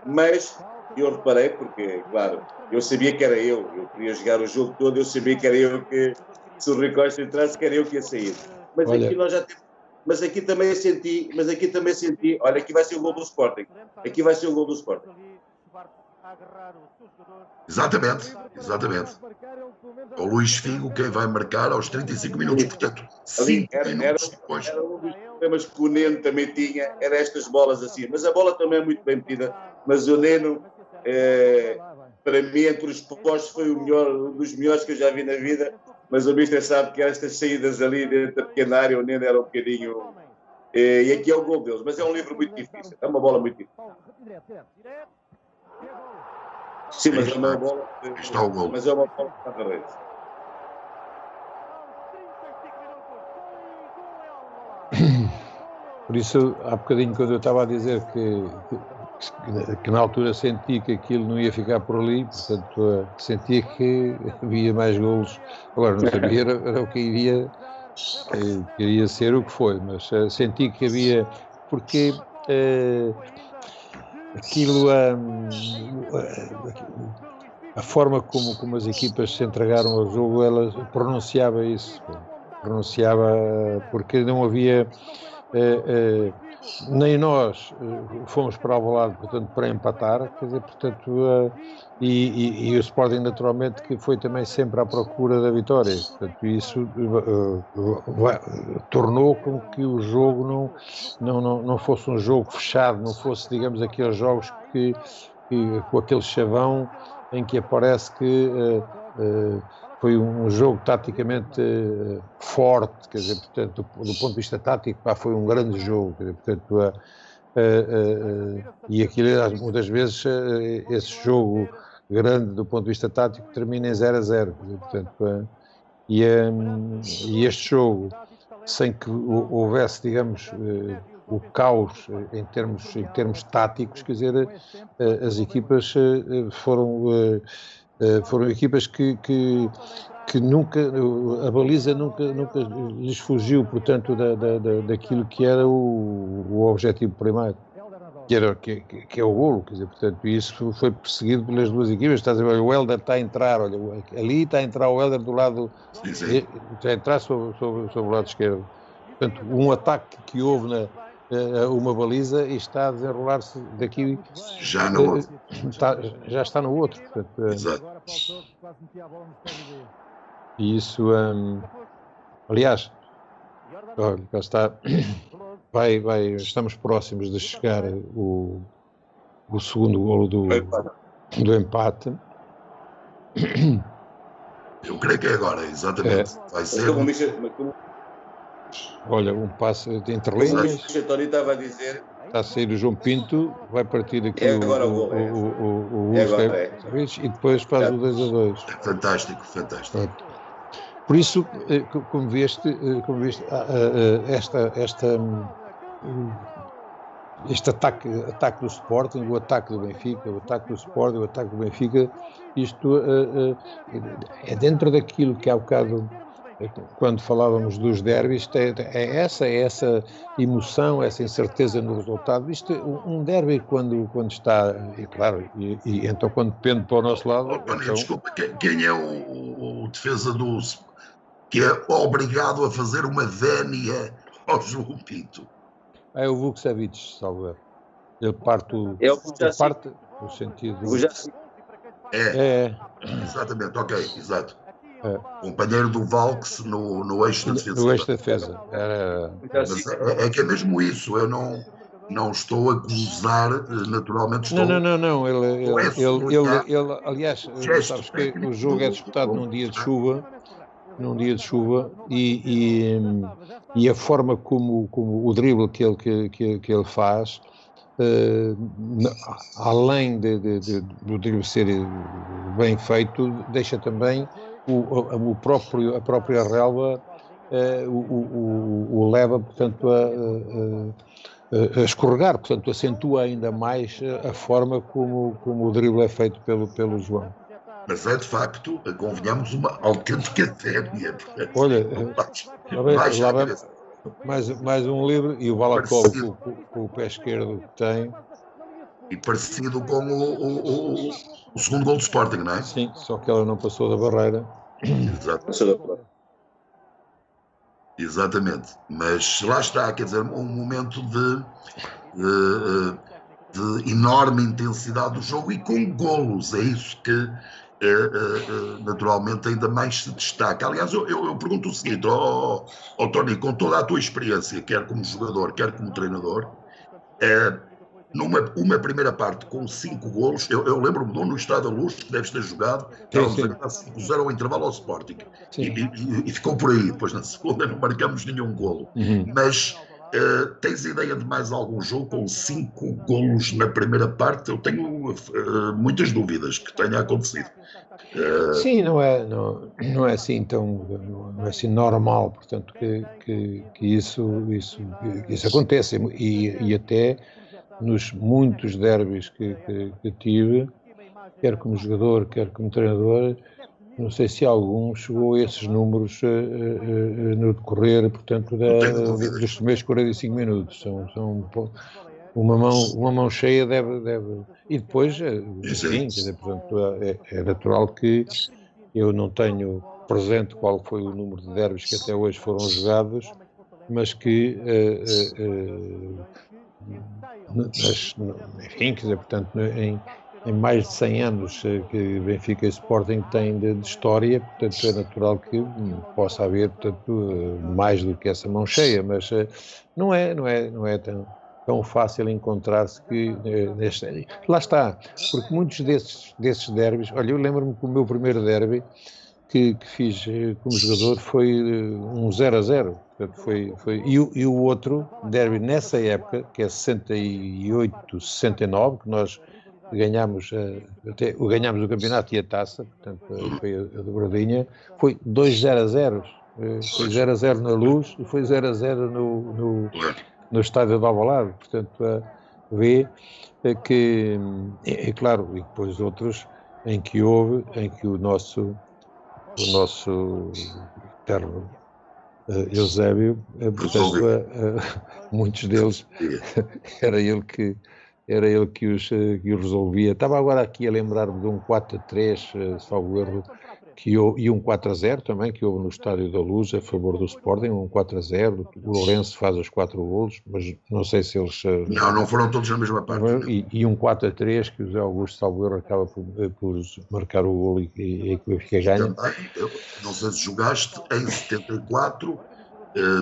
mas eu reparei, porque, claro, eu sabia que era eu queria jogar o jogo todo, eu sabia que era eu que, se o Rui Costa entrasse, que era eu que ia sair. Mas Olha, aqui nós já temos. Mas aqui também senti, olha, aqui vai ser o gol do Sporting. Aqui vai ser o gol do Sporting. Exatamente. O Luís Figo quem vai marcar aos 35 minutos, portanto, 5 minutos depois. Era um dos problemas que o Neno também tinha, era estas bolas assim. Mas a bola também é muito bem metida. Mas o Neno, para mim, entre os postos, foi um dos melhores que eu já vi na vida. Mas o Mister sabe que estas saídas ali dentro da pequena área, o Neno era um bocadinho... E aqui é o gol deles. Mas é um livro muito difícil. É uma bola muito difícil. Sim, mas é uma bola... Está o gol. Mas é uma bola que está na rede. Por isso, há bocadinho, quando eu estava a dizer que na altura senti que aquilo não ia ficar por ali, portanto, sentia que havia mais golos. Agora, não sabia era o que iria ser o que foi, mas senti que havia, porque aquilo, a forma como as equipas se entregaram ao jogo, ela pronunciava isso, porque não havia... nem nós fomos para o lado, portanto, para empatar, quer dizer, portanto, e o Sporting naturalmente que foi também sempre à procura da vitória, portanto, isso tornou com que o jogo não fosse um jogo fechado, não fosse, digamos, aqueles jogos que com aquele chavão em que aparece que foi um jogo taticamente forte, quer dizer, portanto, do ponto de vista tático, foi um grande jogo, quer dizer, portanto, e aquilo, muitas vezes, esse jogo grande do ponto de vista tático termina em 0-0, quer dizer, portanto, e este jogo, sem que houvesse, digamos, o caos em termos táticos, quer dizer, as equipas foram equipas que nunca, a baliza nunca lhes fugiu, portanto, daquilo que era o objetivo primário, que é o golo, quer dizer, portanto, isso foi perseguido pelas duas equipas. Estás a ver, o Hélder está a entrar, olha, ali está a entrar o Hélder do lado, está a entrar sobre o lado esquerdo, portanto, um ataque que houve uma baliza e está a desenrolar-se daqui, já no outro. Já está no outro, portanto, Exato. E isso, aliás, olha, cá está, estamos próximos de chegar o segundo golo do empate. Eu creio que é agora, exatamente. Vai ser. Olha, um passe entre linhas. O António estava a dizer. Está a sair o João Pinto, vai partir aqui o e depois faz o 2-2. Fantástico. Por isso, como viste, este ataque do Sporting, o ataque do Benfica, o ataque do Sporting, o ataque do Benfica, isto é dentro daquilo que há bocado, quando falávamos dos derbys, é essa emoção, essa incerteza no resultado. Isto, um derby quando está, e claro, e então quando depende para o nosso lado... Então... Desculpa, quem é o defesa do... que é obrigado a fazer uma vénia ao João Pinto? É o Vukcevic, salvo. Ele parte no sentido... Exatamente, ok, exato. Companheiro do Valks no eixo da defesa. No eixo da defesa. Mas é que é mesmo isso, eu não estou a acusar, naturalmente estou... Não, ele aliás, sabes que o jogo é disputado num dia de chuva, e a forma como o drible que ele faz, além do drible ser bem feito, deixa também a própria relva o leva, portanto, a escorregar, portanto, acentua ainda mais a forma como o drible é feito pelo João. Mas é, de facto, convenhamos, uma autêntica vénia. Olha, mais um livre, e o Balacol com o pé esquerdo que tem. E parecido com o segundo gol do Sporting, não é? Sim, só que ela não passou da barreira. Exato. Exatamente. Mas lá está, quer dizer, um momento de enorme intensidade do jogo e com golos. É isso que naturalmente ainda mais se destaca. Aliás, eu pergunto o seguinte, Tony, com toda a tua experiência, quer como jogador, quer como treinador, numa primeira parte com 5 golos, eu lembro-me no Estádio da Luz, que deves ter jogado, estávamos a ganhar 5-0 ao intervalo ao Sporting, e ficou por aí. Depois na segunda não marcamos nenhum golo, mas tens ideia de mais algum jogo com 5 golos na primeira parte? Eu tenho muitas dúvidas que tenha acontecido. Sim, não é assim não é assim normal, portanto que isso aconteça, e até nos muitos derbys que tive, quer como jogador, quer como treinador, não sei se algum chegou a esses números no decorrer, portanto, dos primeiros 45 minutos. São uma mão cheia deve. E depois, enfim, portanto, é natural que eu não tenho presente qual foi o número de derbys que até hoje foram jogados, mas que enfim, quer dizer, portanto, em mais de 100 anos que Benfica e Sporting têm de história, portanto, é natural que possa haver, portanto, mais do que essa mão cheia, mas não é tão fácil encontrar-se que lá está, porque muitos desses derbys, olha, eu lembro-me que o meu primeiro derby que fiz como jogador foi um 0-0, e o outro derby nessa época, que é 68-69, que nós ganhámos o campeonato e a taça, portanto foi a dobradinha, foi 2-0, foi 0-0 na Luz e foi 0-0 no estádio de Alvalade, portanto vê que, é claro, e depois outros em que o nosso eterno Eusébio, portanto, muitos deles era ele que os resolvia. Estava agora aqui a lembrar-me de um 4-3, salvo erro, e um 4-0 também, que houve no Estádio da Luz a favor do Sporting, um 4-0, o Lourenço faz os 4 golos, mas não sei se eles... Não foram todos na mesma parte. E um 4-3, que o José Augusto, salvo erro, acaba por marcar o golo e que o Benfica ganha. Também, não sei se jogaste, em 74,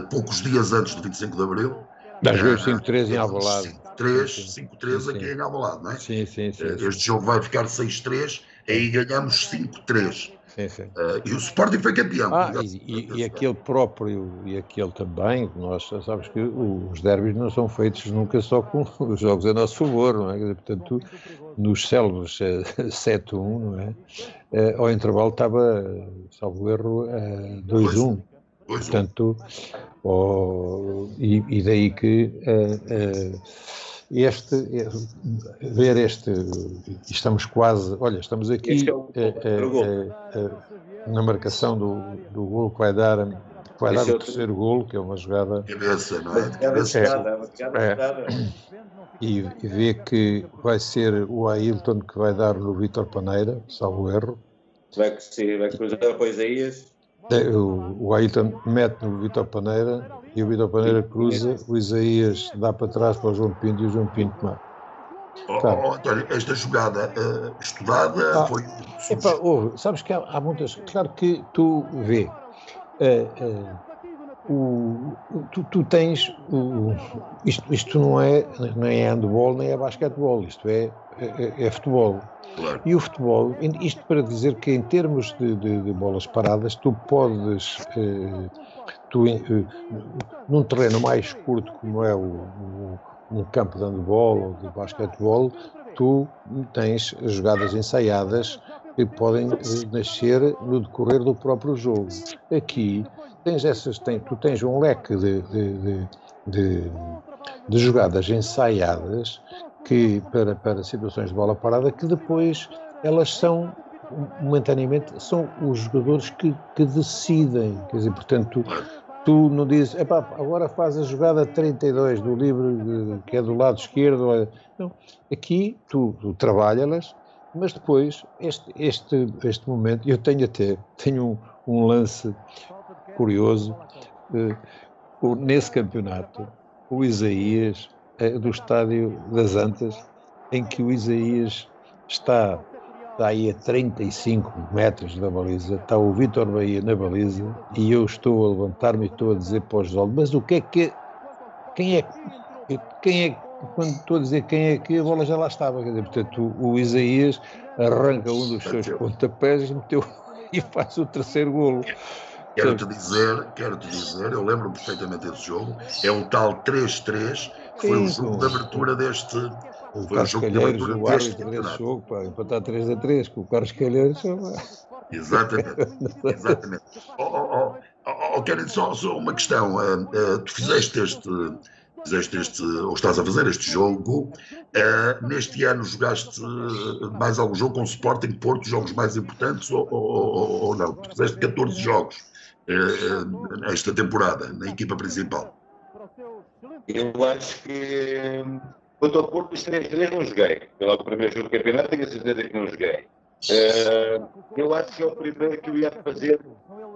poucos dias antes do 25 de Abril. Joguei 5-3 em Alvalade. 5-3 aqui em Alvalade, não é? Sim. Este jogo vai ficar 6-3, aí ganhamos 5-3. Sim. E o Sporting foi campeão. E aquele próprio, e aquele também, nós sabes que os derbys não são feitos nunca só com os jogos a nosso favor, não é? Portanto, nos célebres 7-1, não é? Ao intervalo estava, salvo erro, 2-1. Portanto, e daí que estamos quase, olha, estamos aqui na marcação do golo que vai dar o terceiro golo, que é uma jogada cabeça, não é? E vê que vai ser o Ailton que vai dar no Vítor Paneira, salvo erro. Vai cruzar para o Isaías. O Ailton mete no Vítor Paneira e o Vítor Paneira cruza, o Isaías dá para trás para o João Pinto e o João Pinto mata. António, esta jogada estudada foi... sabes que há muitas... Claro que tu vê... tu tens... isto não é handball nem é basquetebol, isto é futebol. Claro. E o futebol, isto para dizer que em termos de bolas paradas, tu podes, num terreno mais curto como é um campo de handball ou de basquetebol, tu tens jogadas ensaiadas que podem nascer no decorrer do próprio jogo. Aqui tu tens um leque de jogadas ensaiadas que para situações de bola parada, que depois elas são momentaneamente são os jogadores que decidem, quer dizer, portanto tu não dizes, epá, agora faz a jogada 32 do livre que é do lado esquerdo. Não, aqui tu trabalhas, mas depois, este momento, eu tenho um lance curioso, nesse campeonato, o Isaías, do estádio das Antas, em que o Isaías está aí a 35 metros da baliza, está o Vítor Bahia na baliza, e eu estou a levantar-me e estou a dizer para o Josualdo, mas o que é que... Quem é quando estou a dizer quem é que, a bola já lá estava, quer dizer, portanto, o Isaías arranca um dos seus pontapés e faz o terceiro golo. Quero-te dizer, eu lembro perfeitamente desse jogo, é o tal 3-3, que foi o jogo de abertura deste... O Carlos Calheiros, o árbitro desse jogo, para empatar 3-3 com o Carlos Calheiros. Exatamente. Quero só uma questão. Tu fizeste ou estás a fazer este jogo. Neste ano jogaste mais algum jogo com o Sporting Porto, jogos mais importantes ou não? Tu fizeste 14 jogos esta temporada na equipa principal. Eu acho que quanto ao Porto, os 3-3 não joguei. Pelo primeiro jogo do campeonato, tenho a certeza que não joguei. Eu acho que é o primeiro que eu ia fazer.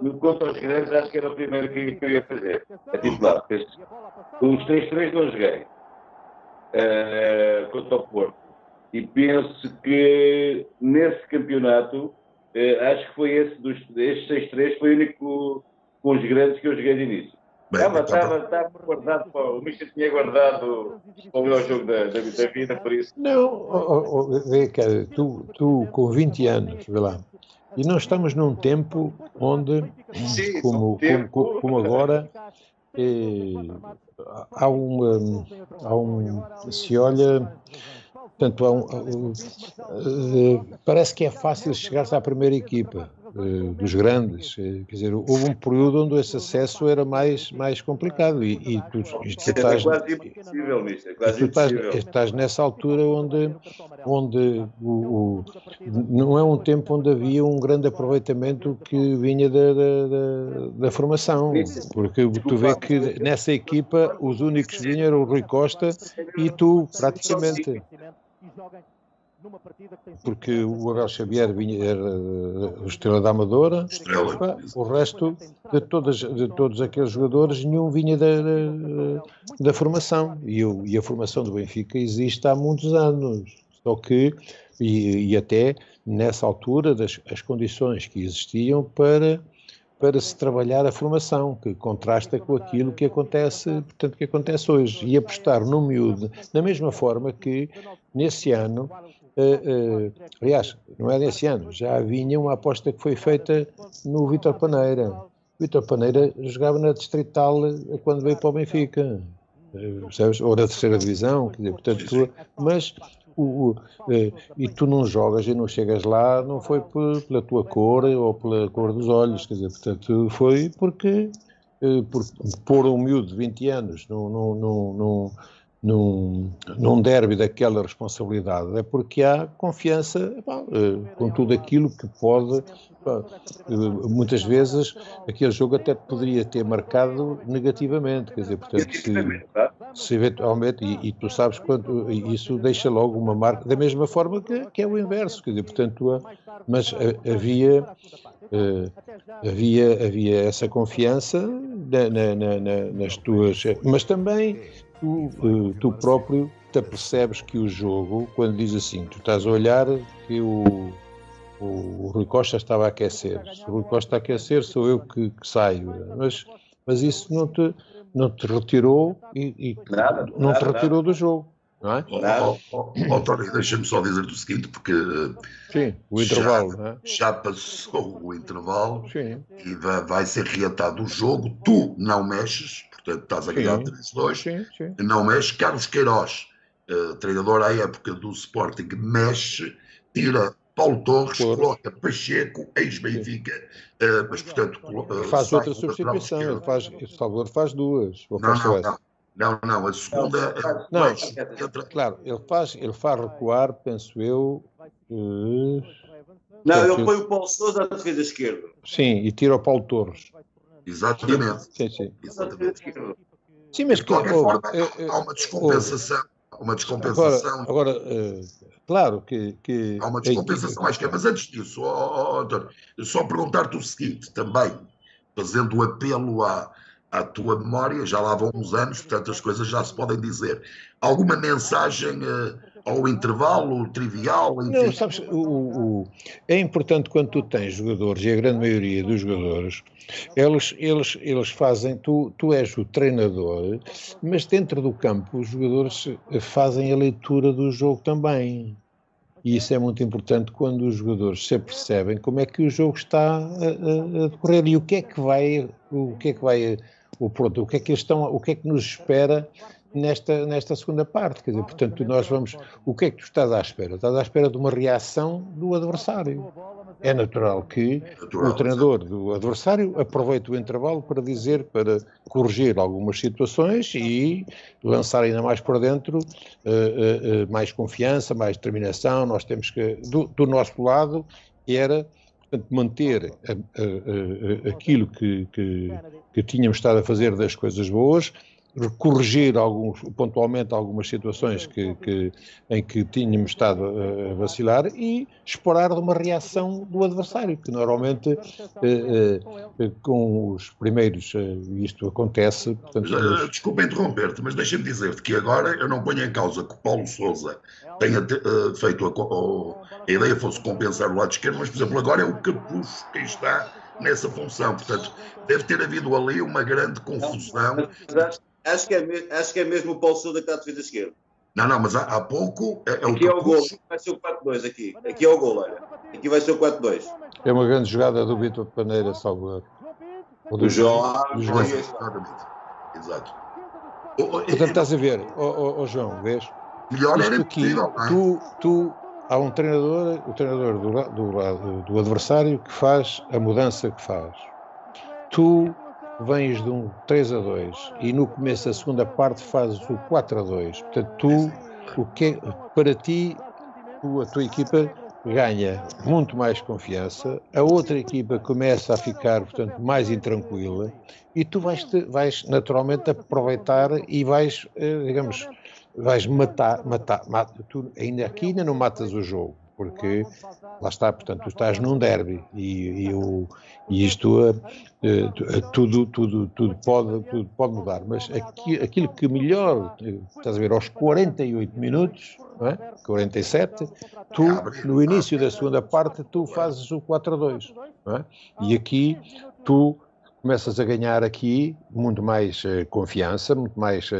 No quanto aos grandes, acho que era o primeiro que eu ia fazer. É titular. Os 3-3 não joguei. Quanto ao Porto. E penso que nesse campeonato, acho que foi esse, estes 6-3, foi o único com os grandes que eu joguei de início. Estava guardado, o Mister tinha guardado para o jogo da vida, por isso. Não, cara, tu com 20 anos, vê lá, e nós estamos num tempo onde, sim, como agora, se olha, portanto, parece que é fácil chegar-se à primeira equipa dos grandes, quer dizer, houve um período onde esse acesso era mais complicado e tu estás, quase impossível, Mister, quase estás nessa altura onde não é um tempo onde havia um grande aproveitamento que vinha da formação, porque tu vê que nessa equipa os únicos que vinham eram o Rui Costa e tu, praticamente. Porque o Abel Xavier era o Estrela da Amadora, o resto de todos aqueles jogadores, nenhum vinha da formação. E a formação do Benfica existe há muitos anos. Só que, e até nessa altura, as condições que existiam para se trabalhar a formação, que contrasta com aquilo que acontece hoje. E apostar no miúdo, da mesma forma que nesse ano, aliás, não é nesse ano, já vinha uma aposta que foi feita no Vítor Paneira. O Vítor Paneira jogava na Distrital quando veio para o Benfica, sabes? Ou na terceira divisão, quer dizer, portanto, mas e tu não jogas e não chegas lá, não foi pela tua cor ou pela cor dos olhos, quer dizer, portanto, foi porque por pôr um miúdo de 20 anos num derby daquela responsabilidade, é porque há confiança com tudo aquilo que pode. Muitas vezes aquele jogo até poderia ter marcado negativamente, quer dizer, portanto, se eventualmente, e tu sabes quanto isso deixa logo uma marca, da mesma forma que é o inverso, quer dizer, portanto, mas havia essa confiança nas tuas, mas também tu próprio te apercebes que o jogo, quando diz assim, tu estás a olhar que o Rui Costa estava a aquecer. Se o Rui Costa a aquecer, sou eu que saio. Mas isso não te retirou não te retirou do jogo, não é? Tony, deixa-me só dizer-te o seguinte, porque sim, o intervalo, não é? Já passou o intervalo. Sim. E vai ser reatado o jogo. Tu não mexes, portanto estás a ganhar 3-2, não mexes. Carlos Queiroz, treinador à época do Sporting, mexe, tira Paulo Torres, coloca Pacheco, ex-Benfica, mas portanto faz outra substituição, o Salvador faz duas. Não, a segunda claro, ele faz recuar, penso eu. Não, ele põe o Paulo Sousa à defesa esquerda. Sim, e tira o Paulo Torres. Exatamente. Sim. Exatamente. Sim, mas De qualquer forma, há uma descompensação. Agora, claro que Há uma a equipa. descompensação, acho que é. Mas antes disso, António, só perguntar-te o seguinte, também, fazendo apelo à tua memória, já lá vão uns anos, portanto as coisas já se podem dizer. Alguma mensagem ao intervalo, trivial, Não, enfim? sabes, é importante quando tu tens jogadores, e a grande maioria dos jogadores, eles fazem, tu és o treinador, mas dentro do campo os jogadores fazem a leitura do jogo também. E isso é muito importante quando os jogadores se apercebem como é que o jogo está a decorrer e o que é que vai, o que é que eles estão, o que é que nos espera nesta segunda parte. Quer dizer, portanto, nós vamos, o que é que tu estás à espera? Estás à espera de uma reação do adversário. É natural que o treinador do adversário aproveite o intervalo para corrigir algumas situações e lançar ainda mais para dentro mais confiança, mais determinação. Nós temos que, do nosso lado, era, portanto, manter aquilo que tínhamos estado a fazer das coisas boas, corrigir pontualmente algumas situações em que tínhamos estado a vacilar e esperar de uma reação do adversário, que normalmente com os primeiros, isto acontece. Portanto, Desculpa interromper-te, mas deixa-me dizer-te que agora eu não ponho em causa que o Paulo Sousa tenha feito a ideia fosse compensar o lado esquerdo, mas, por exemplo, agora é o Capucho quem está nessa função, portanto, deve ter havido ali uma grande confusão. Acho que é mesmo o Paulo Sousa que está a defesa esquerda. Não, mas há pouco é o Aqui é o gol, vai ser o 4-2 aqui. Aqui é o gol, olha. Aqui vai ser o 4-2. É uma grande jogada do Vítor Paneira, salvo do João. Exato. Portanto, estás a ver, João, vês? Melhor isto era aqui, possível, há um treinador, o treinador do adversário que faz a mudança que faz. Tu vens de um 3-2 e no começo da segunda parte fazes o 4-2. Portanto, para ti, a tua equipa ganha muito mais confiança, a outra equipa começa a ficar, portanto, mais intranquila e tu vais naturalmente aproveitar e vais, digamos, vais matar. Tu ainda não matas o jogo, porque lá está, portanto, tu estás num derby e isto tudo pode mudar, mas aquilo que melhor, estás a ver, aos 48 minutos, não é? 47, tu, no início da segunda parte, tu fazes o 4-2, não é? E aqui tu começas a ganhar aqui muito mais confiança, muito mais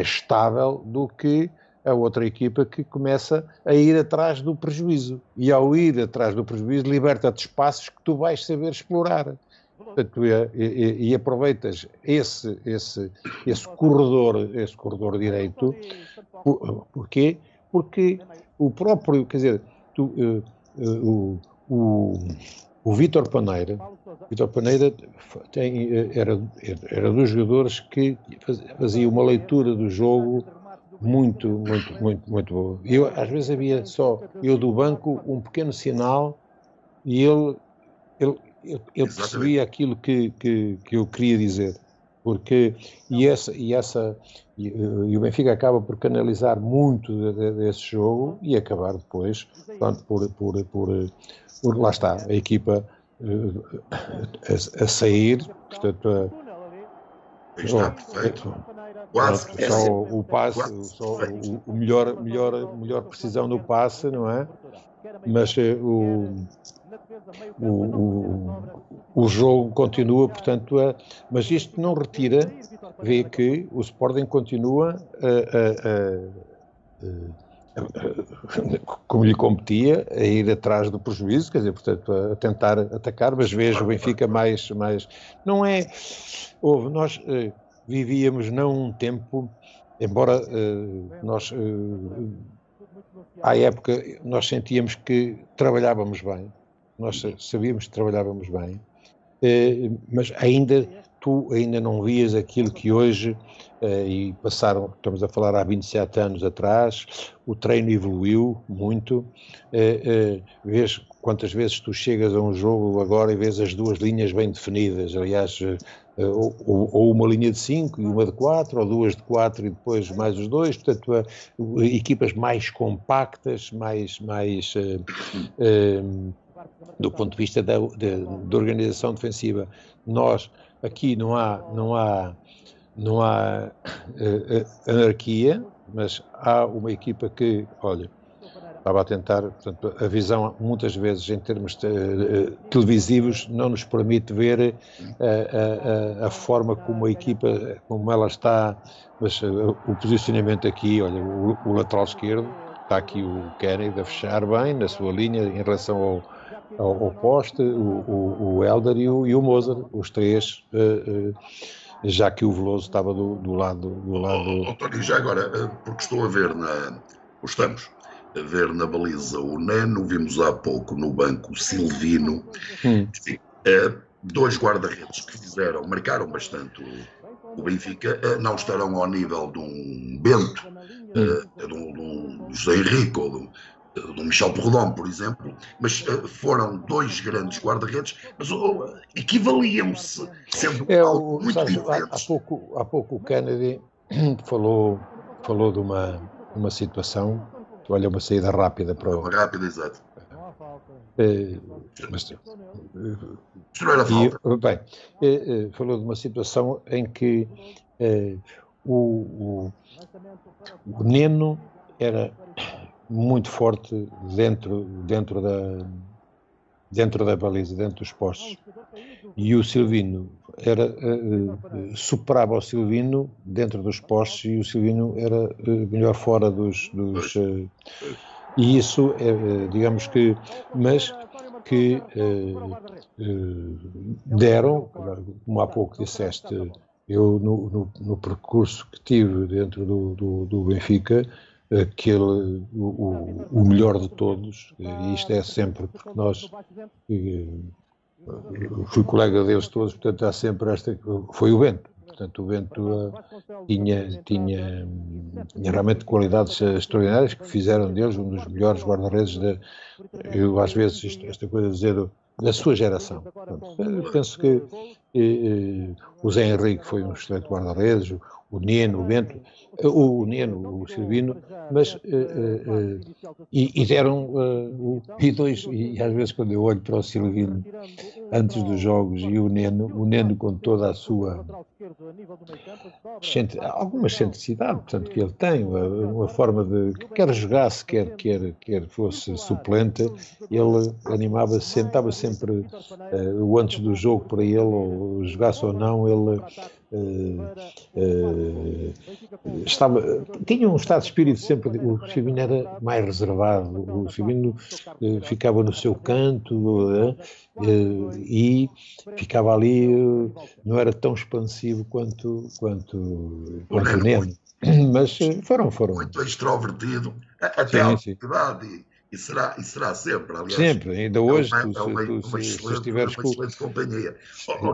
estável do que a outra equipa que começa a ir atrás do prejuízo. E ao ir atrás do prejuízo, liberta-te espaços que tu vais saber explorar. Portanto, e aproveitas esse corredor direito. Porquê? Porque o próprio, quer dizer, o Vítor Paneira era dos jogadores que fazia uma leitura do jogo muito boa. Eu, às vezes havia só eu do banco um pequeno sinal e ele percebia aquilo que eu queria dizer, porque e o Benfica acaba por canalizar muito desse jogo e acabar depois, portanto, por lá está a equipa a sair, portanto está perfeito. Só o passe, só o melhor precisão no passe, não é? Mas o jogo continua, portanto, mas isto não retira, vê que o Sporting continua como lhe competia, a ir atrás do prejuízo, quer dizer, portanto, a tentar atacar, mas vejo o Benfica mais não é, nós vivíamos não um tempo, embora nós à época nós sentíamos que trabalhávamos bem, nós sabíamos que trabalhávamos bem, mas ainda tu ainda não vias aquilo que hoje, e passaram, estamos a falar há 27 anos atrás, o treino evoluiu muito, vês quantas vezes tu chegas a um jogo agora e vês as duas linhas bem definidas, aliás, ou uma linha de 5 e uma de 4, ou duas de 4 e depois mais os dois, portanto, equipas mais compactas, mais do ponto de vista da organização defensiva. Nós, aqui não há anarquia, mas há uma equipa que, olha, estava a tentar, portanto, a visão muitas vezes em termos televisivos não nos permite ver a forma como a equipa, como ela está, mas o posicionamento aqui, olha, o lateral esquerdo, está aqui o Kennedy a fechar bem na sua linha em relação ao poste, o Helder e o Mozart, os três, já que o Veloso estava do lado... António, já agora, porque estou a ver estamos a ver na baliza o Neno, vimos há pouco no banco o Silvino, enfim, dois guarda-redes que marcaram bastante o Benfica, não estarão ao nível de um Bento, de um José Henrique ou do Michel Porredon, por exemplo, mas foram dois grandes guarda-redes, mas equivaliam-se, sendo algo muito diferentes. Há pouco o Kennedy falou de uma situação, olha, uma saída rápida para o... Rápida, exato. Mas não era falta. Bem, falou de uma situação em que o Neno era muito forte dentro da baliza, dentro dos postos, e o Silvino superava o Silvino dentro dos postos, e o Silvino era melhor fora dos e isso digamos que, mas que deram, como há pouco disseste, eu no percurso que tive dentro do Benfica, o melhor de todos, e isto é sempre, porque nós fui colega deles todos, portanto há sempre foi o Bento. Portanto, o Bento tinha realmente qualidades extraordinárias que fizeram deles um dos melhores guarda-redes, eu às vezes, esta coisa de dizer, da sua geração. Portanto, eu penso que o Zé Henrique foi um excelente guarda-redes, o Neno, o Bento, o Silvino, mas e deram e às vezes quando eu olho para o Silvino antes dos jogos e o Neno com toda a sua alguma excentricidade, portanto, que ele tem, uma forma de, quer jogasse, quer fosse suplente, ele animava, sentava sempre o antes do jogo para ele, ou jogasse ou não, ele tinha um estado de espírito sempre. O Silvino era mais reservado, o Silvino ficava no seu canto e ficava ali, não era tão expansivo quanto o Neno, mas foram muito extrovertido até à idade. E será sempre, aliás. Sempre, ainda hoje, se estiveres com... Uma excelente companhia.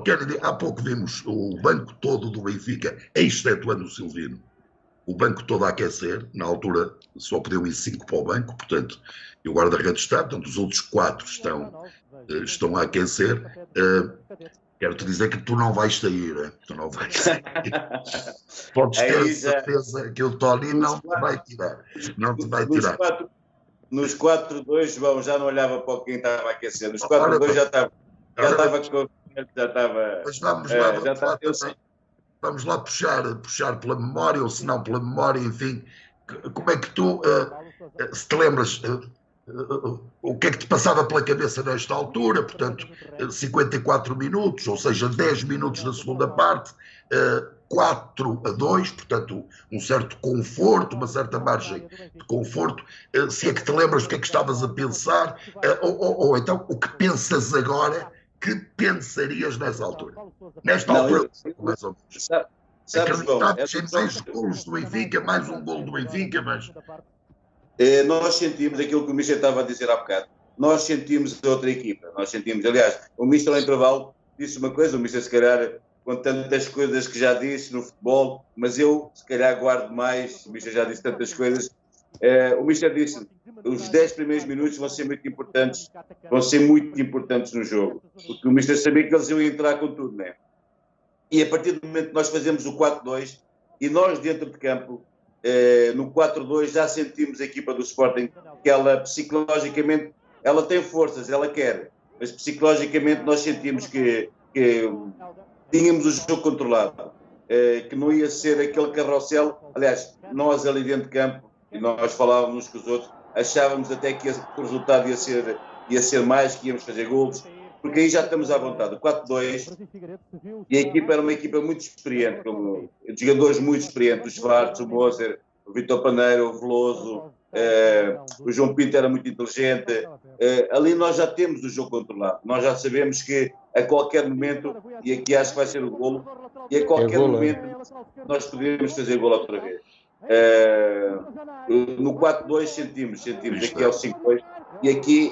Kennedy, há pouco vimos o banco todo do Benfica, excetuando o Silvino, o banco todo a aquecer, na altura só podiam ir 5 para o banco, portanto, e o guarda-redes está, portanto, os outros 4 estão a aquecer. Quero-te dizer que tu não vais sair, tu não vais sair. Podes ter certeza que o Tony não te vai tirar. Não te vai tirar. Nos 4-2, João já não olhava para quem estava a aquecer. Nos 4-2 já estava Mas vamos lá puxar pela memória, ou se não pela memória, enfim. Como é que tu, se te lembras, o que é que te passava pela cabeça nesta altura? Portanto, 54 minutos, ou seja, 10 minutos da segunda parte, 4-2, portanto, um certo conforto, uma certa margem de conforto. Se é que te lembras do que é que estavas a pensar, ou então o que pensas agora, que pensarias nessa altura? Nesta altura, mais ou menos. Acreditavas em mais golos do Benfica, mais um golo do Benfica, mas... Nós sentimos aquilo que o Michel estava a dizer há bocado. Nós sentimos a outra equipa. Aliás, o Michel ao intervalo disse uma coisa, o Michel se calhar com tantas coisas que já disse no futebol, mas eu, se calhar, guardo mais. O Mister já disse tantas coisas. O Mister disse os 10 primeiros minutos vão ser muito importantes no jogo, porque o Mister sabia que eles iam entrar com tudo, né? E a partir do momento que nós fazemos o 4-2, e nós dentro de campo, no 4-2 já sentimos a equipa do Sporting, que ela psicologicamente, ela tem forças, ela quer, mas psicologicamente nós sentimos que tínhamos o jogo controlado, que não ia ser aquele carrossel. Aliás, nós ali dentro de campo, e nós falávamos uns com os outros, achávamos até que o resultado ia ser mais, que íamos fazer golos, porque aí já estamos à vontade. O 4-2, e a equipa era uma equipa muito experiente, com jogadores muito experientes, o Schwartz, o Moser, o Vítor Paneiro, o Veloso, o João Pinto era muito inteligente. Ali nós já temos o jogo controlado, nós já sabemos que a qualquer momento, e aqui acho que vai ser o golo, e a qualquer momento nós podemos fazer golo outra vez. No 4-2 sentimos aqui ao 5-2, e aqui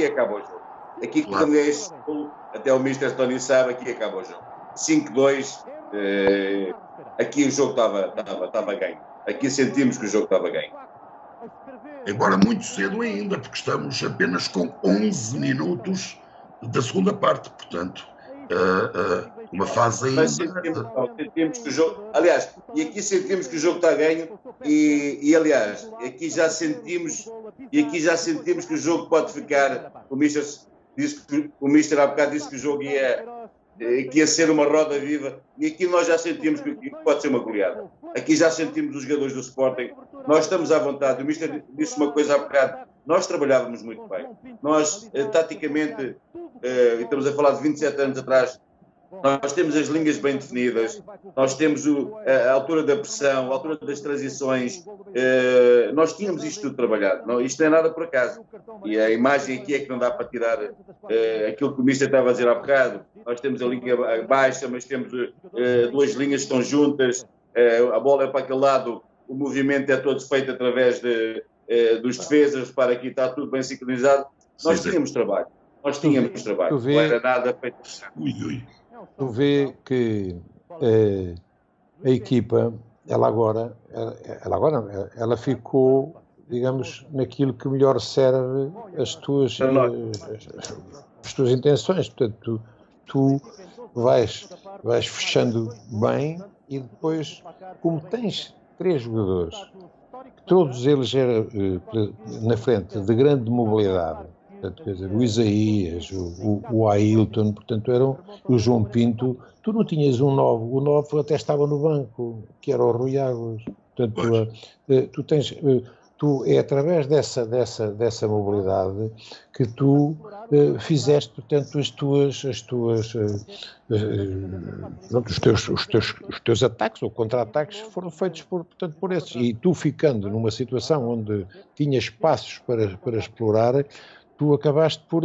acaba o jogo. Aqui quando é este golo, até o Mr. Tony sabe, aqui acaba o jogo. 5-2, aqui o jogo estava ganho. Aqui sentimos que o jogo estava ganho. Embora muito cedo ainda, porque estamos apenas com 11 minutos da segunda parte, portanto, uma fase ainda... Mas sentimos que o jogo... Aliás, e aqui sentimos que o jogo está ganho e aliás, aqui já sentimos que o jogo pode ficar... O Mister há bocado disse que o jogo ia ser uma roda viva, e aqui nós já sentimos que pode ser uma goleada. Aqui já sentimos os jogadores do Sporting, nós estamos à vontade. O Mister disse uma coisa há bocado, nós trabalhávamos muito bem. Nós, taticamente, estamos a falar de 27 anos atrás, nós temos as linhas bem definidas, nós temos a altura da pressão, a altura das transições, nós tínhamos isto tudo trabalhado. Não, isto não é nada por acaso. E a imagem aqui é que não dá para tirar aquilo que o Mister estava a dizer há bocado. Nós temos a linha baixa, mas temos duas linhas que estão juntas, a bola é para aquele lado, o movimento é todo feito através dos defesas, para aqui está tudo bem sincronizado. Nós tínhamos trabalho. Não era nada feito. Tu vê que a equipa, ela ficou, digamos, naquilo que melhor serve as tuas intenções. Portanto, tu vais fechando bem, e depois, como tens 3 jogadores, todos eles eram na frente de grande mobilidade, portanto, quer dizer, o Isaías, o Ailton, portanto, eram o João Pinto. Tu não tinhas um 9, o 9 até estava no banco, que era o Rui Águas. Portanto, é através dessa mobilidade que tu fizeste, portanto, os teus ataques ou contra-ataques foram feitos por esses. E tu, ficando numa situação onde tinhas espaços para explorar, tu acabaste por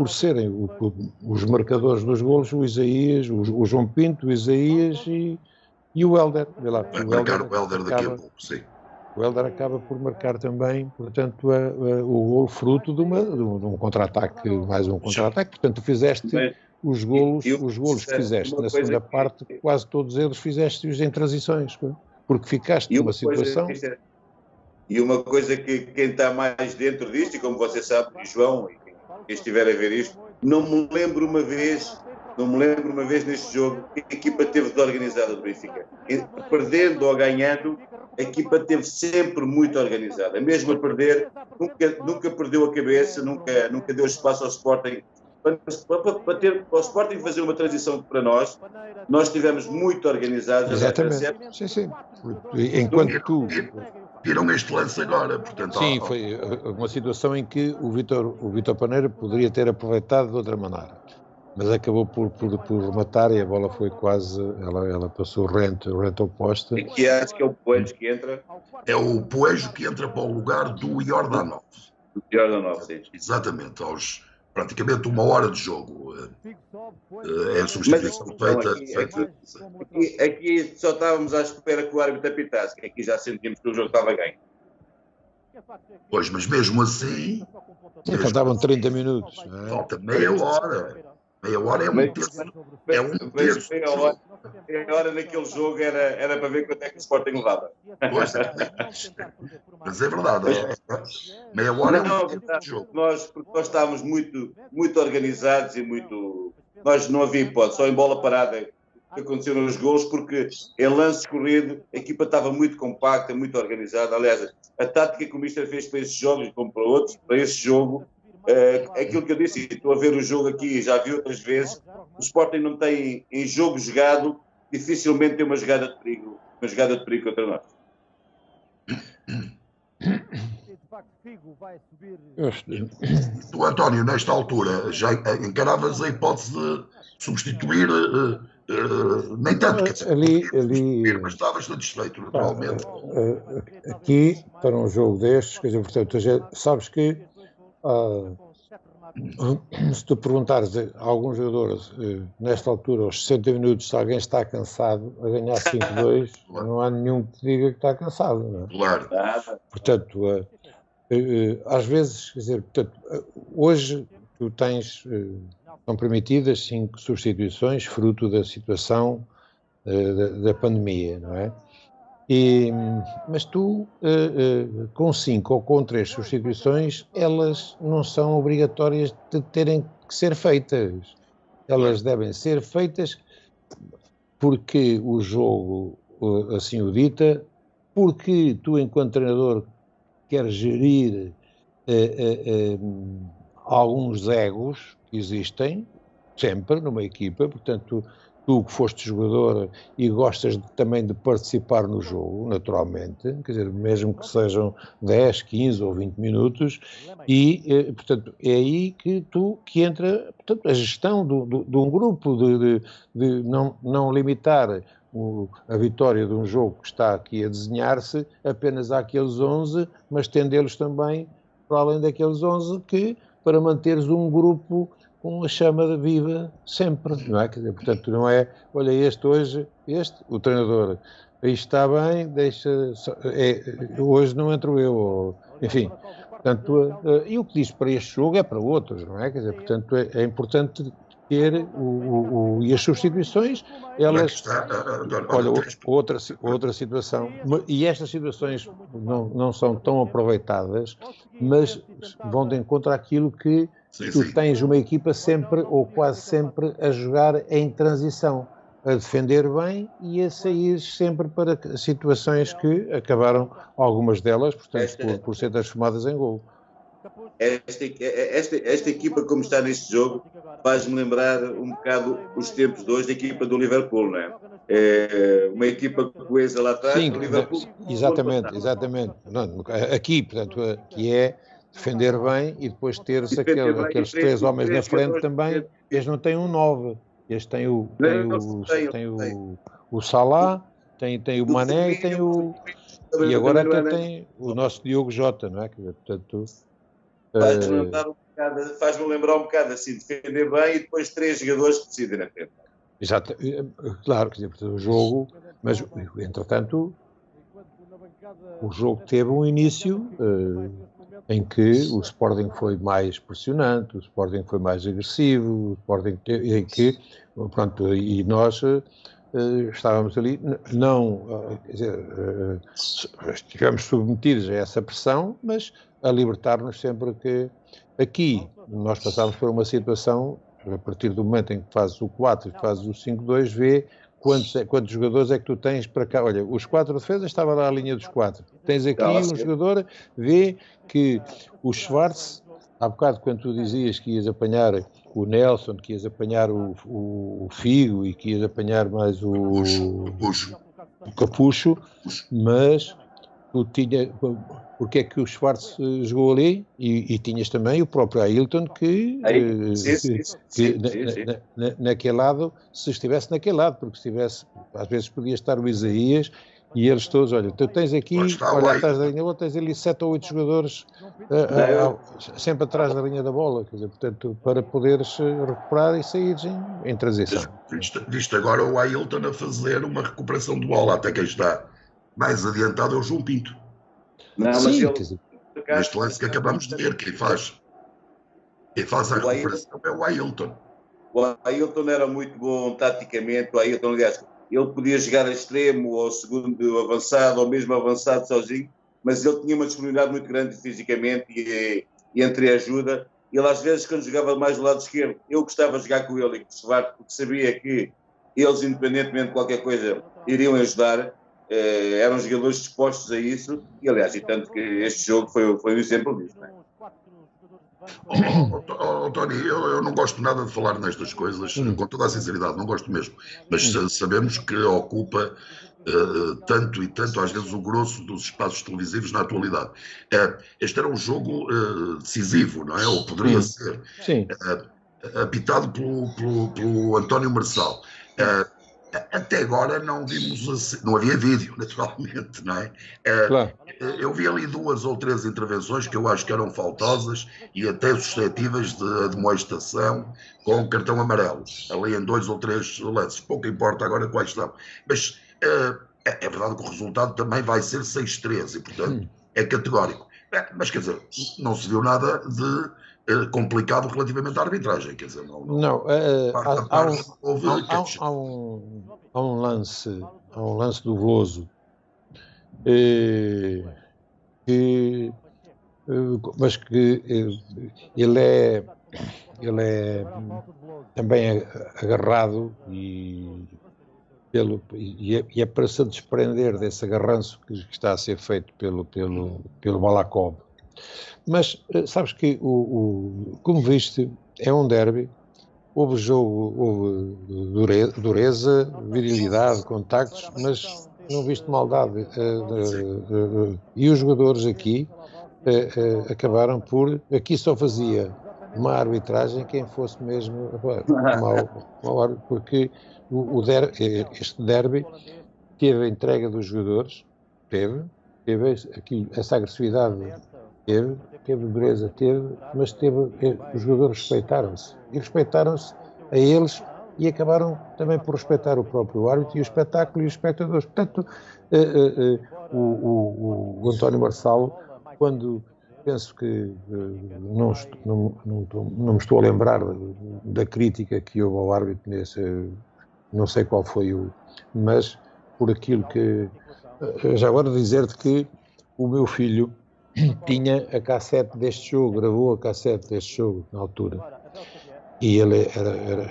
serem os marcadores dos golos, o Isaías, o João Pinto, o Isaías e o Hélder. O Hélder daqui a pouco, sim. O Hélder acaba por marcar também, portanto, o golo fruto de um contra-ataque, mais um contra-ataque. Portanto, tu fizeste os golos que fizeste na segunda parte, quase todos eles fizeste-os em transições, porque ficaste numa situação... E uma coisa que quem está mais dentro disto, e como você sabe, e João, e quem estiver a ver isto, não me lembro uma vez neste jogo que a equipa teve desorganizada do Benfica. Perdendo ou ganhando, a equipa teve sempre muito organizada. Mesmo a perder, nunca perdeu a cabeça, nunca deu espaço ao Sporting. Para o Sporting fazer uma transição para nós estivemos muito organizados. Exatamente. Sim. Enquanto tu... Viram este lance agora, portanto... Sim, foi uma situação em que o Vítor Paneiro poderia ter aproveitado de outra maneira, mas acabou por rematar, e a bola foi quase... Ela passou rente oposta. E acho que é o Poejo que entra. É o Poejo que entra para o lugar do Jordanov. Sim. Exatamente, aos praticamente 1 hora de jogo. É a substituição feita. Aqui só estávamos à espera que o árbitro apitasse, que aqui já sentimos que o jogo estava ganho. Pois, mas mesmo assim... Faltavam 30 minutos. Falta meia hora. Meia hora é um terço. É um terço. Meia hora naquele jogo era para ver quanto é que o Sporting levava. Pois, mas é verdade. Meia hora é um terço de jogo. Porque nós estávamos muito, muito organizados e muito... Nós não havia hipótese, só em bola parada que aconteceram os gols, porque em lance corrido a equipa estava muito compacta, muito organizada. Aliás, a tática que o Mister fez para esses jogos, como para outros, para esse jogo, aquilo que eu disse, estou a ver o jogo aqui, já vi outras vezes, o Sporting não tem, em jogo jogado, dificilmente tem uma jogada de perigo contra nós. Tu, António, nesta altura, já encaravas a hipótese de substituir, nem tanto, quer dizer, mas estavas satisfeito, naturalmente. Aqui, para um jogo destes, quer dizer, portanto, sabes que se tu perguntares a alguns jogadores nesta altura, aos 60 minutos, se alguém está cansado a ganhar 5-2, não há nenhum que te diga que está cansado, não é? Claro. Portanto, às vezes, quer dizer, portanto, hoje tu tens, são permitidas 5 substituições, fruto da situação da pandemia, não é? Mas tu, com 5 ou com 3 substituições, elas não são obrigatórias de terem que ser feitas. Elas devem ser feitas porque o jogo assim o dita, porque tu, enquanto treinador, queres gerir alguns egos que existem sempre numa equipa, portanto... Tu que foste jogador e gostas também de participar no jogo, naturalmente, quer dizer, mesmo que sejam 10, 15 ou 20 minutos, e, portanto, é aí que entra, portanto, a gestão de um grupo, de não limitar a vitória de um jogo que está aqui a desenhar-se apenas àqueles 11, mas tendê-los também para além daqueles 11 para manteres um grupo com a chama viva sempre, não é? Quer dizer, portanto, não é, olha, o treinador, aí está bem, hoje não entro eu, ou, enfim, portanto, e o que diz para este jogo é para outros, não é? Quer dizer, portanto, é importante ter e as substituições, elas, olha, outra situação, e estas situações não são tão aproveitadas, mas vão de encontro àquilo que tu tens uma equipa sempre, ou quase sempre, a jogar em transição, a defender bem e a sair sempre para situações que acabaram, algumas delas, portanto, por ser transformadas em gol. Esta equipa, como está neste jogo, faz-me lembrar um bocado os tempos de hoje da equipa do Liverpool, não é? É uma equipa coesa lá atrás. Sim, Liverpool, exatamente. Não, aqui, portanto, que é defender bem e depois teres aqueles 3 homens na frente também. Eles não têm um 9, eles têm o Salah, tem o Mané e tem o... E agora até tem o nosso Diogo Jota, não é? Portanto... Faz-me lembrar um bocado assim, defender bem e depois 3 jogadores que decidem na frente. Exato, claro, quer dizer, o jogo, mas entretanto o jogo teve um início em que o Sporting foi mais pressionante, o Sporting foi mais agressivo, o Sporting em que, pronto, e nós estávamos ali, quer dizer, estivemos submetidos a essa pressão, mas a libertar-nos sempre que aqui nós passámos por uma situação, a partir do momento em que fazes o 4 e fazes o 5-2, vê quantos jogadores é que tu tens para cá. Olha, os 4 defesas, estava lá a linha dos 4. Tens aqui um jogador, vê que o Schwarz, há bocado quando tu dizias que ias apanhar o Nelson, que ias apanhar o Figo e que ias apanhar mais o Capucho, mas tu tinha... Porque é que o Schwarz jogou ali e tinhas também o próprio Ailton que naquele lado, se estivesse naquele lado, porque se estivesse, às vezes podia estar o Isaías e eles todos, olha, tu tens aqui, olha atrás da linha, tens ali 7 ou 8 jogadores sempre atrás da linha da bola, quer dizer, portanto, para poderes recuperar e sair em transição. Viste agora o Ailton a fazer uma recuperação de bola, até quem está mais adiantado é o João Pinto. Não, sim, neste lance que acabamos de ver, quem faz a recuperação é o Ailton. O Ailton era muito bom taticamente, o Ailton, aliás, ele podia jogar a extremo, ou segundo avançado, ou mesmo avançado sozinho, mas ele tinha uma disponibilidade muito grande fisicamente e entreajuda. Ele às vezes, quando jogava mais do lado esquerdo, eu gostava de jogar com ele e porque sabia que eles, independentemente de qualquer coisa, iriam ajudar. Eram jogadores dispostos a isso, e aliás, e tanto que este jogo foi um exemplo disso, não é? Tony, eu não gosto nada de falar nestas coisas, com toda a sinceridade, não gosto mesmo, mas sabemos que ocupa tanto e tanto, às vezes, o grosso dos espaços televisivos na atualidade. Este era um jogo decisivo, não é? Ou poderia ser. Sim. Apitado pelo António Marçal. Até agora não vimos assim, não havia vídeo, naturalmente, não é? Claro. Eu vi ali 2 ou 3 intervenções que eu acho que eram faltosas e até suscetíveis de admoestação com cartão amarelo, ali em 2 ou 3 lances, pouco importa agora quais são, mas é verdade que o resultado também vai ser 6-3 e portanto é categórico, mas quer dizer, não se viu nada de complicado relativamente à arbitragem, quer dizer, não, há um lance do Veloso mas que ele é também agarrado e é para se desprender desse agarranço que está a ser feito pelo Balakov. Mas sabes que, como viste, é um derby, houve jogo, houve dureza, virilidade, contactos, mas não viste maldade. E os jogadores aqui acabaram por... Aqui só fazia uma arbitragem quem fosse mesmo mau, porque este derby teve a entrega dos jogadores, teve aqui, essa agressividade, teve dureza, mas os jogadores respeitaram-se a eles e acabaram também por respeitar o próprio árbitro e o espetáculo e os espectadores. Portanto, o António Marçal, quando penso que não me estou a lembrar da crítica que houve ao árbitro não sei qual foi mas por aquilo que... Já agora dizer-te que o meu filho tinha a cassete deste jogo, gravou a cassete deste jogo na altura, e ele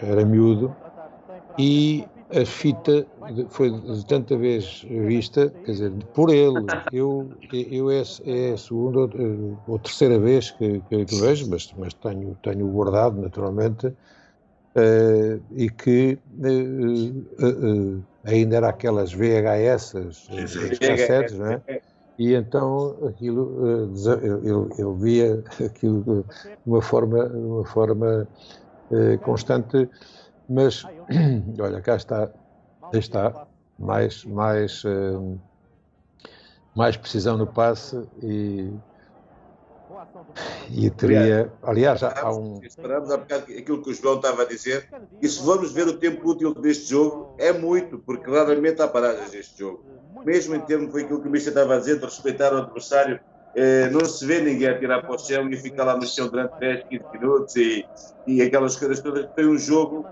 era miúdo, e a fita foi de tanta vez vista, quer dizer, por ele, eu é a segunda ou terceira vez que vejo, mas tenho guardado naturalmente, e que ainda era aquelas VHS, as cassetes, não é? E então aquilo, eu via aquilo de uma forma constante, mas olha, cá está mais precisão no passe e teria, aliás, há um... Esperamos há bocado aquilo que o João estava a dizer, e se vamos ver o tempo útil deste jogo, é muito, porque raramente há paragens deste jogo. Mesmo em termos daquilo que o Mister estava a dizer, de respeitar o adversário, não se vê ninguém a tirar para o chão e ficar lá no chão durante 10, 15 minutos e aquelas coisas todas. Foi um jogo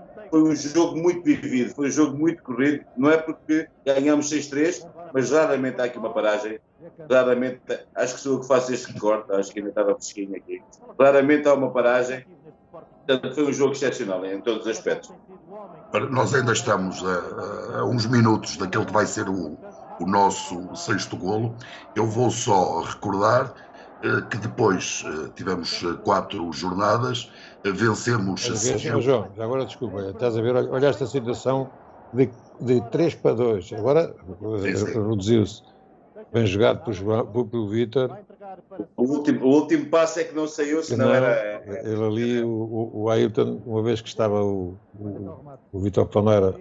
muito vivido, foi um jogo muito corrido, não é porque ganhamos 6-3, mas raramente há aqui uma paragem, raramente, acho que sou eu que faço este recorte, acho que ainda estava fresquinho aqui, raramente há uma paragem, portanto foi um jogo excepcional em todos os aspectos. Nós ainda estamos a uns minutos daquele que vai ser o nosso 6º golo. Eu vou só recordar que depois tivemos 4 jornadas, vencemos... João, agora desculpa, estás a ver, olha esta situação de 3-2, agora reduziu-se, bem jogado pelo Vítor. O último passo é que não saiu, senão era... Ele ali, o Ailton, uma vez que estava o Vítor Palmeira,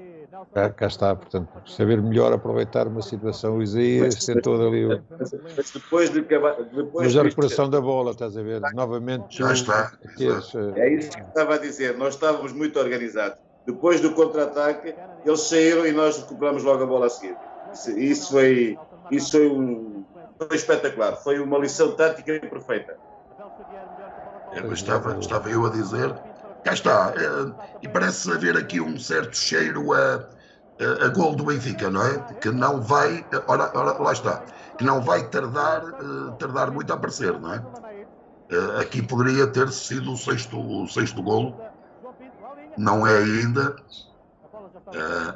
cá está, portanto, saber melhor aproveitar uma situação, o Isaías tentou ali... Mas depois de acabar... Mas a recuperação da bola, estás a ver, novamente... Já está. É isso que estava a dizer, nós estávamos muito organizados. Depois do contra-ataque, eles saíram e nós recuperamos logo a bola a seguir. Isso foi espetacular, foi uma lição tática perfeita. Estava eu a dizer cá está. E parece haver aqui um certo cheiro a gol do Benfica, não é? Que não vai, ora, lá está, que não vai tardar muito a aparecer, não é? Aqui poderia ter sido o sexto golo, não é ainda.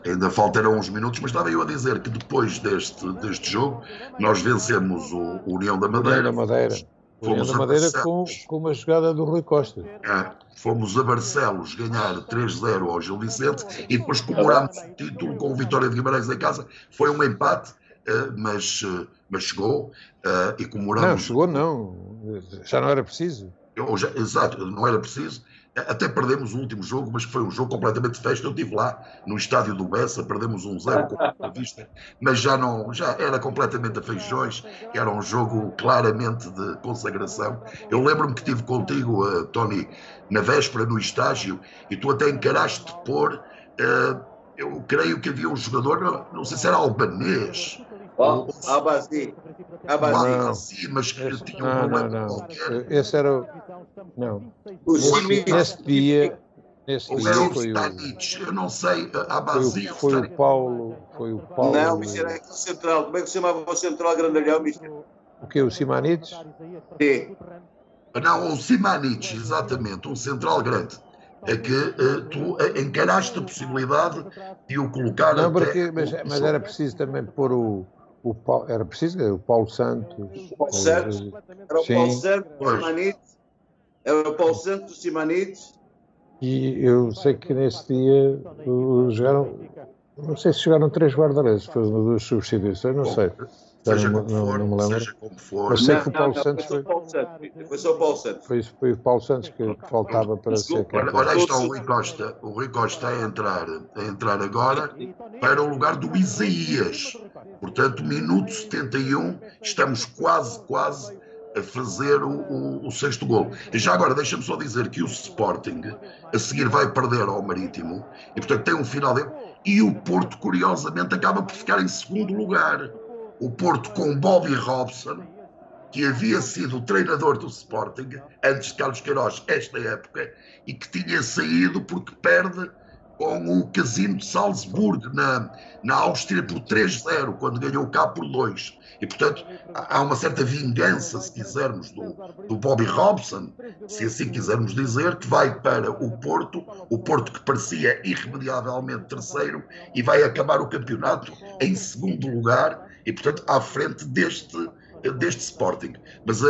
Ainda faltarão uns minutos, mas estava eu a dizer que depois deste jogo nós vencemos o União da Madeira. União da Madeira com uma jogada do Rui Costa. Fomos a Barcelos ganhar 3-0 ao Gil Vicente e depois comemoramos o título com o Vitória de Guimarães em casa. Foi um empate, mas chegou e comemoramos. Não, chegou não, já não era preciso. Exato, não era preciso. Até perdemos o último jogo, mas foi um jogo completamente de festa. Eu estive lá no estádio do Bessa, perdemos 1-0 com a Vista, mas já era completamente a feijões, era um jogo claramente de consagração. Eu lembro-me que estive contigo, Tony, na véspera no estágio, e tu até encaraste de pôr, eu creio que havia um jogador, não sei se era albanês. Abazi, mas que tinha um problema qualquer. Esse era não. Nesse dia foi o eu não sei, Abazi foi o Paulo. Não, Mister, é central. Como é que se chamava o central grandalhão, Mister? O que? O Simanides? Sim. Não, o Simanides, exatamente, um central grande. É que tu encaraste a possibilidade de o colocar. Não, porque, mas era preciso também pôr o Paulo, era preciso o Paulo Santos. O Paulo Santos, era o Paulo Santos, o Simanides, era o Paulo Santos, o Simanides. E eu sei que nesse dia jogaram, não sei se jogaram 3 guarda-redes, foram 2 substituições, não sei. Seja não me lembro. Seja como for. Eu sei que o Paulo Santos foi só o Paulo Santos. Foi o Paulo Santos que faltava para ser campeão. Olha, aí está o Rui Costa. O Rui Costa a entrar agora para o lugar do Isaías. Portanto, minuto 71, estamos quase a fazer o sexto golo. E já agora, deixa-me só dizer que o Sporting a seguir vai perder ao Marítimo e, portanto, tem um final dele. E o Porto, curiosamente, acaba por ficar em segundo lugar. O Porto com Bobby Robson, que havia sido o treinador do Sporting antes de Carlos Queiroz, esta época, e que tinha saído porque perde com o Casino de Salzburgo na Áustria por 3-0, quando ganhou cá por 2. E, portanto, há uma certa vingança, se quisermos, do Bobby Robson, se assim quisermos dizer, que vai para o Porto que parecia irremediavelmente terceiro, e vai acabar o campeonato em segundo lugar, e, portanto, à frente deste Sporting. Mas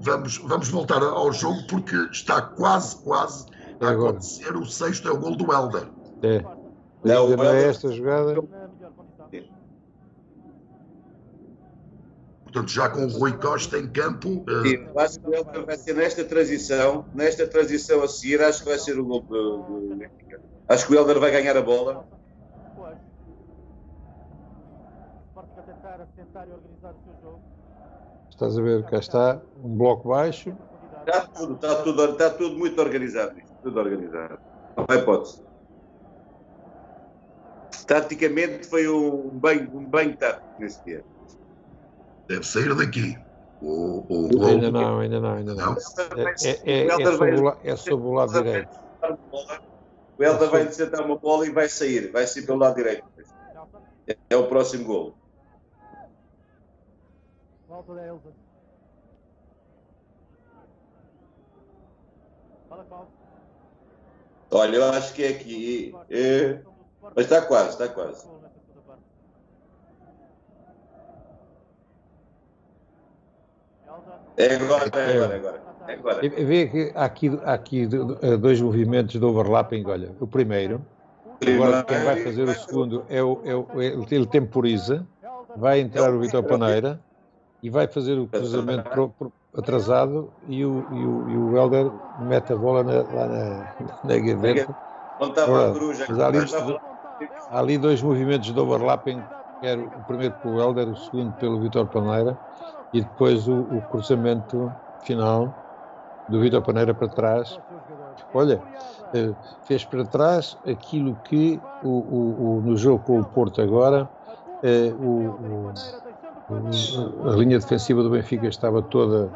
vamos voltar ao jogo, porque está quase a acontecer. O sexto é o gol do Helder. Não é esta jogada. Portanto, já com o Rui Costa em campo. Sim, acho que o Helder vai ser nesta transição a seguir, acho que vai ser o gol do Benfica. Acho que o Helder vai ganhar a bola. Estás a ver, cá está, um bloco baixo. Está tudo muito organizado. Tudo organizado. Não há hipótese. Taticamente foi um bem tático nesse dia. Deve sair daqui. Ainda não. É sobre o lado direito. O Helder vai sentar uma bola e vai sair pelo lado direito. É o próximo golo. Olha, eu acho que é aqui. Mas está quase. É agora. Vê que há aqui 2 movimentos de overlapping. Olha, o primeiro, agora quem vai fazer o segundo ele temporiza, vai entrar o Vítor Paneira e vai fazer o cruzamento atrasado e o Helder mete a bola lá na gaveta. Não estava a coruja. Há ali 2 movimentos de overlapping, quer o primeiro pelo Helder, o segundo pelo Vítor Paneira, e depois o cruzamento final do Vítor Paneira para trás. Olha, fez para trás aquilo que no jogo com o Porto agora, a linha defensiva do Benfica estava toda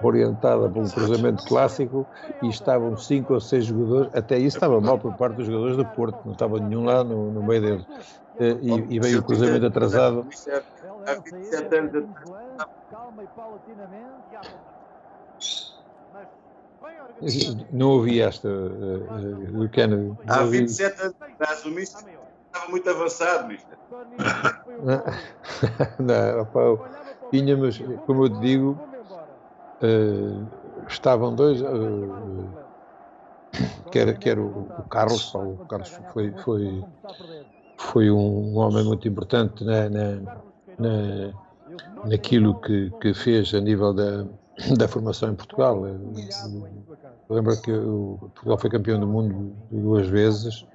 orientada por um cruzamento clássico e estavam 5 ou 6 jogadores, até isso estava mal por parte dos jogadores do Porto, não estava nenhum lá no meio deles. E veio o cruzamento atrasado. Há 27 anos Não ouvi esta do Kennedy. Há 27 anos atrás o Mister estava muito avançado, Mister. Não, opa, tínhamos, como eu te digo, estavam dois, quer o Carlos, o Carlos foi um homem muito importante naquilo que fez a nível da formação em Portugal. Lembro que Portugal foi campeão do mundo 2 vezes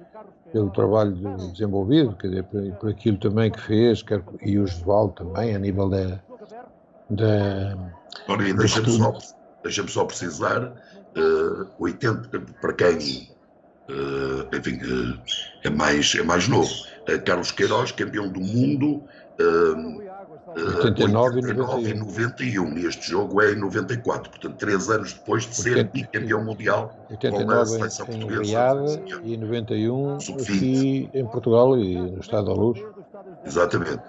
pelo trabalho desenvolvido, quer dizer, por aquilo também que fez, e o Josualdo também, a nível Ora, e deixa-me só precisar, 80, para quem enfim, é mais novo, Carlos Queiroz, campeão do mundo 89 e 91, e este jogo é em 94, portanto 3 anos depois de ser bicampeão mundial. 89 em Riad e 91 aqui em Portugal e no Estado da Luz. Exatamente.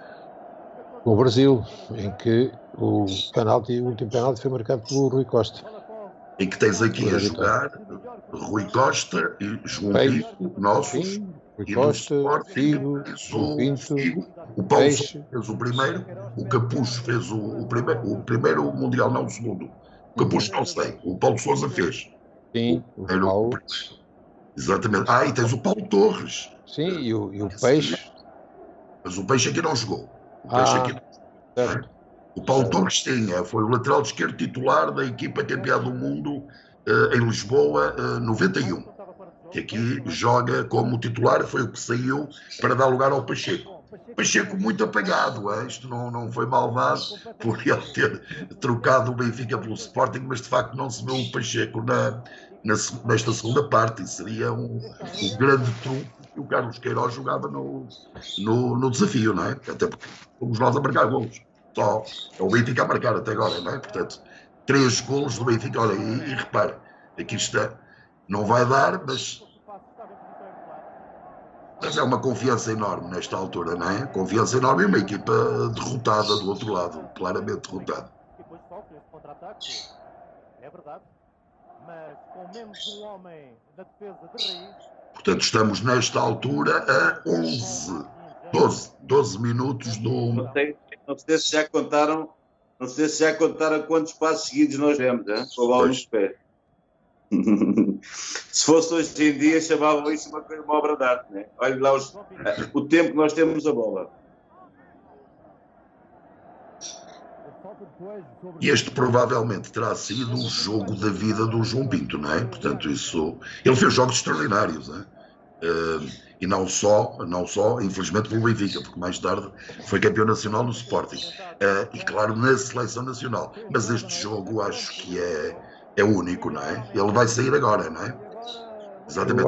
Com o Brasil, em que o último penalti foi marcado pelo Rui Costa. Em que tens aqui a jogar Rui Costa e João Pinto, nossos, Rui Costa, Figo, o Paulo fez o primeiro, o Capucho fez o primeiro Mundial, não o segundo. O Capucho não sei, o Paulo Sousa fez. Sim, o Paulo. Exatamente. E tens o Paulo Torres. Sim, e o Peixe. Mas o Peixe aqui não jogou. O Paulo Torres foi o lateral esquerdo titular da equipa campeã do mundo em Lisboa, 91. Que aqui joga como titular, foi o que saiu para dar lugar ao Pacheco. Pacheco muito apagado, isto não foi maldade por ele ter trocado o Benfica pelo Sporting, mas de facto não se viu o Pacheco nesta segunda parte, e seria um grande trunfo que o Carlos Queiroz jogava no desafio, não é? Até porque fomos nós a marcar golos. Só é o Benfica a marcar até agora, não é? Portanto, 3 golos do Benfica, olha, e repare, aqui está, não vai dar, mas é uma confiança enorme nesta altura, não é? Confiança enorme e uma equipa derrotada do outro lado, claramente derrotada. É verdade, mas com menos um homem na defesa de Reis. Portanto, estamos nesta altura a 12 minutos do... Não sei se já contaram quantos passos seguidos nós demos, com a bola nos pés. Se fosse hoje em dia, chamavam isso uma obra de arte, né? Olha lá o tempo que nós temos a bola. E este provavelmente terá sido o jogo da vida do João Pinto, não é? Portanto, ele fez jogos extraordinários, não é? E não só, infelizmente, pelo Benfica, porque mais tarde foi campeão nacional no Sporting. E claro, na seleção nacional. Mas este jogo acho que é único, não é? Ele vai sair agora, não é? Exatamente.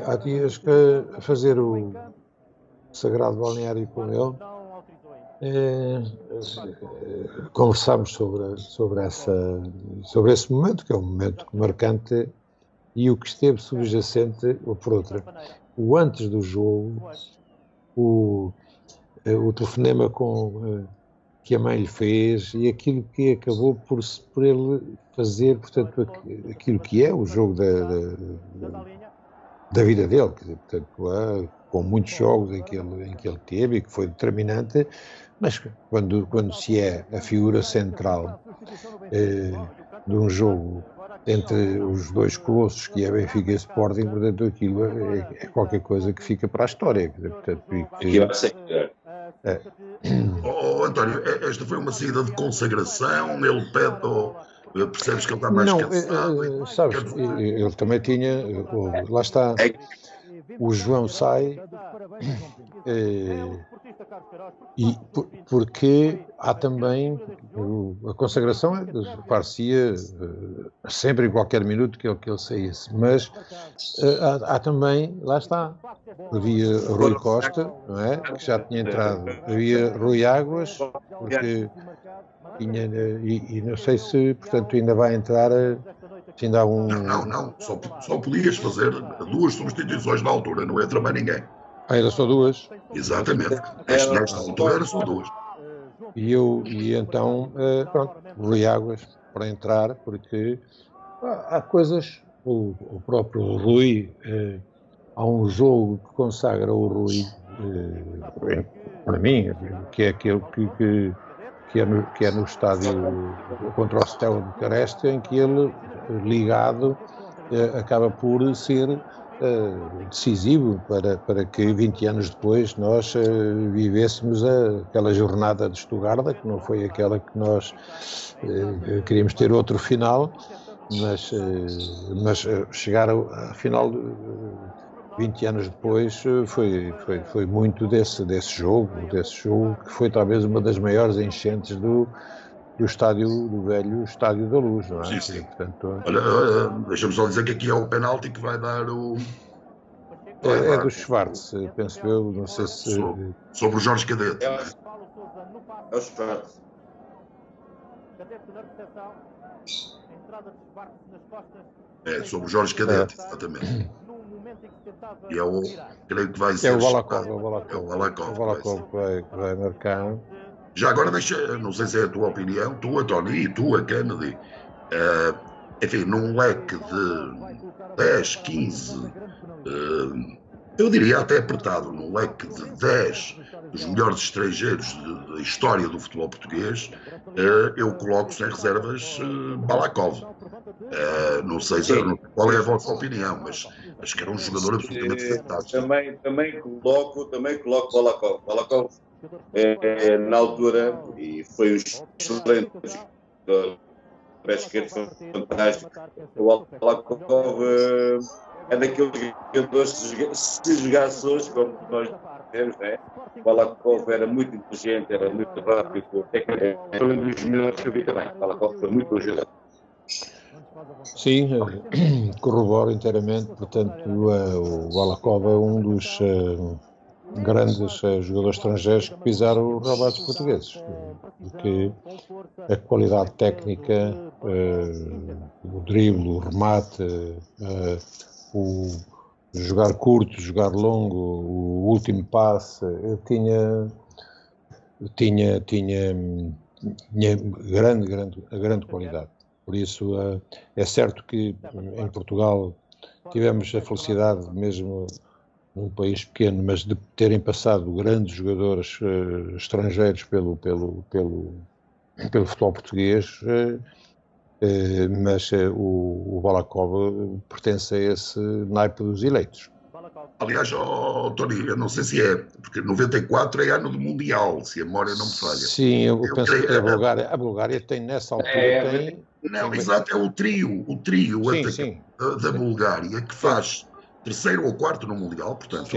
Há dias que a fazer o sagrado balneário com ele, conversámos sobre esse momento, que é um momento marcante, e o que esteve subjacente, ou por outra, o antes do jogo, o telefonema que a mãe lhe fez e aquilo que acabou por ele fazer, portanto, aquilo que é o jogo da vida dele, quer dizer, portanto, com muitos jogos em que ele teve e que foi determinante, mas quando se é a figura central de um jogo entre os dois colossos, que é Benfica e Sporting, portanto, aquilo é qualquer coisa que fica para a história. Quer dizer, portanto, António, esta foi uma saída de consagração, ele pede, percebes que ele está mais cansado? Sabes, ele também tinha, lá está, o João sai, porque há também a consagração parecia sempre em qualquer minuto que ele saísse, mas há também, lá está, havia Rui Costa, não é? Que já tinha entrado, havia Rui Águas, porque tinha, e não sei se, portanto, ainda vai entrar, se ainda há um... Não, só podias fazer 2 substituições na altura, não entra mais ninguém. Era só 2? Exatamente, nesta altura era só 2. E então, pronto, Rui Águas para entrar, porque há coisas, o próprio Rui, há um jogo que consagra o Rui, para mim, que é aquele que é no estádio contra o Steaua Bucareste, em que ele, ligado, acaba por ser decisivo para que 20 anos depois nós vivêssemos aquela jornada de Stuttgart, que não foi aquela que nós queríamos ter outro final, mas chegar à final 20 anos depois foi muito desse jogo que foi talvez uma das maiores enchentes do velho Estádio da Luz, não é? Sim. Portanto, olha, deixa-me só dizer que aqui é o penalti que vai dar o... É do Schwarz, penso eu, não sei se... Sobre o Jorge Cadete. É o Schwarz. Sobre o Jorge Cadete, exatamente. E creio que vai ser... É o Balakov. O Balakov vai marcar. Já agora não sei se é a tua opinião, tua, Tony, e tua, Kennedy, enfim, num leque de 10, 15, eu diria até apertado, num leque de 10 dos melhores estrangeiros da história do futebol português, eu coloco sem reservas Balakov. Não sei qual é a vossa opinião, mas acho que era um jogador absolutamente fantástico. Também coloco Balakov. Balakov na altura, e foi um excelente jogador, esquerdo fantástico. O Balakov é daqueles jogadores, se jogasse hoje, como nós dizemos, né? O Balakov era muito inteligente, era muito rápido, foi um dos melhores que eu vi também. O Balakov foi muito bom jogador. Sim, corroboro inteiramente. Portanto, o Balakov é um dos grandes jogadores estrangeiros que pisaram os rebotes portugueses, porque a qualidade técnica, o drible, o remate, o jogar curto, jogar longo, o último passe, tinha grande qualidade. Por isso, é certo que em Portugal tivemos a felicidade, mesmo num país pequeno, mas de terem passado grandes jogadores estrangeiros pelo futebol português, mas o Balakov pertence a esse naipe dos eleitos. Aliás, Tony, eu não sei se é, porque 94 é ano do Mundial, se a memória não me falha. Sim, eu penso que a Bulgária tem nessa altura... Exato, é o trio da Bulgária que faz terceiro ou quarto no Mundial, portanto,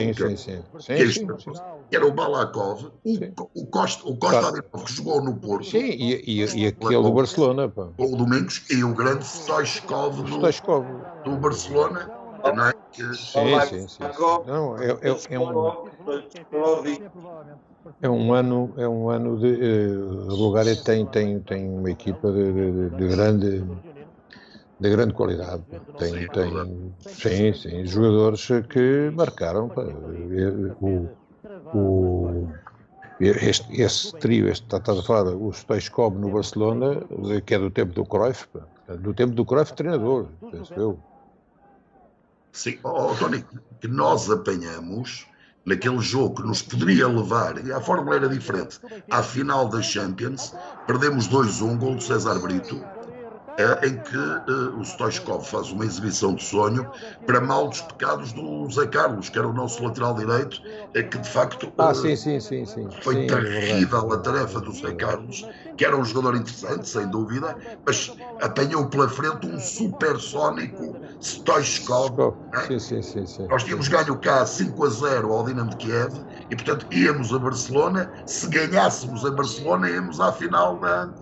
era o Balakov, o Costa Ademov, que jogou no Porto. Sim, e aquele do Barcelona. Pá. O Domingos e o grande Stoichkov do Barcelona. Não é? Sim. Não, é um ano de... a Bulgária tem uma equipa de grande qualidade. Tem jogadores que marcaram. Esse trio, estás a falar, o Stoichkov no Barcelona, que é do tempo do Cruyff, treinador, penso eu. Sim, Tony, que nós apanhamos naquele jogo que nos poderia levar, e a fórmula era diferente, à final da Champions, perdemos 2-1, gol do César Brito, em que o Stoichkov faz uma exibição de sonho para mal dos pecados do Zé Carlos, que era o nosso lateral direito, que de facto foi terrível a tarefa do Zé Carlos, que era um jogador interessante, sem dúvida, mas apanhou pela frente um supersónico Stoichkov. Sim. Nós tínhamos ganho cá 5-0 ao Dinamo de Kiev e, portanto, íamos a Barcelona. Se ganhássemos a Barcelona, íamos à final da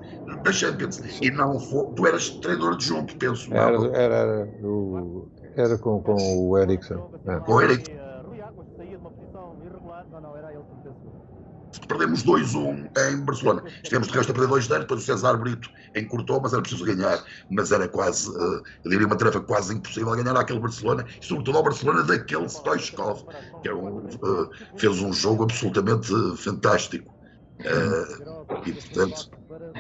Champions. E não foi. Tu eras treinador adjunto, penso. Era com o Ericsson. Com o Ericsson. Perdemos 2-1 em Barcelona. Estivemos de resto a perder 2-0, depois o César Brito encurtou, mas era preciso ganhar. Mas era quase, eu diria, uma tarefa quase impossível ganhar aquele Barcelona, e sobretudo ao Barcelona daquele Stoichkov, que fez um jogo absolutamente fantástico. E, portanto,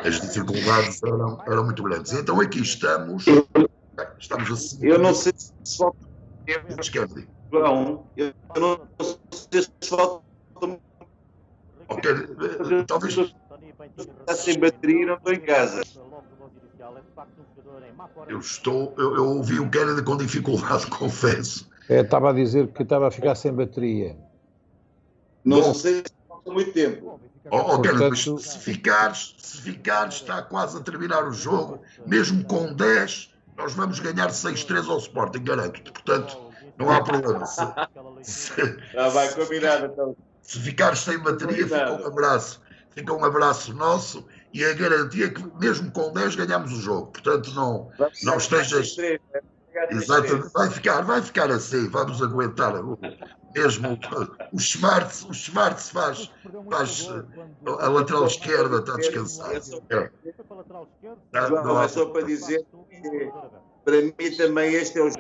as dificuldades eram muito grandes. Então aqui estamos assim. Eu não sei se falta. João, eu não sei se falta. Ok, talvez. Está sem bateria e não estou em casa. Eu ouvi o Kennedy com dificuldade, confesso. Estava a dizer que estava a ficar sem bateria. Não sei se falta muito tempo. Kennedy, se ficares, está quase a terminar o jogo, mesmo com 10, nós vamos ganhar 6-3 ao Sporting, garanto-te. Portanto, não há problema. Vai combinado então. Se ficares sem bateria, fica um abraço nosso e a garantia que mesmo com 10 ganhamos o jogo. Portanto, não estejas... Exatamente, vai ficar assim, vamos aguentar. Mesmo o Schwartz faz a lateral esquerda, está descansado. João, é só para dizer que para mim também este é o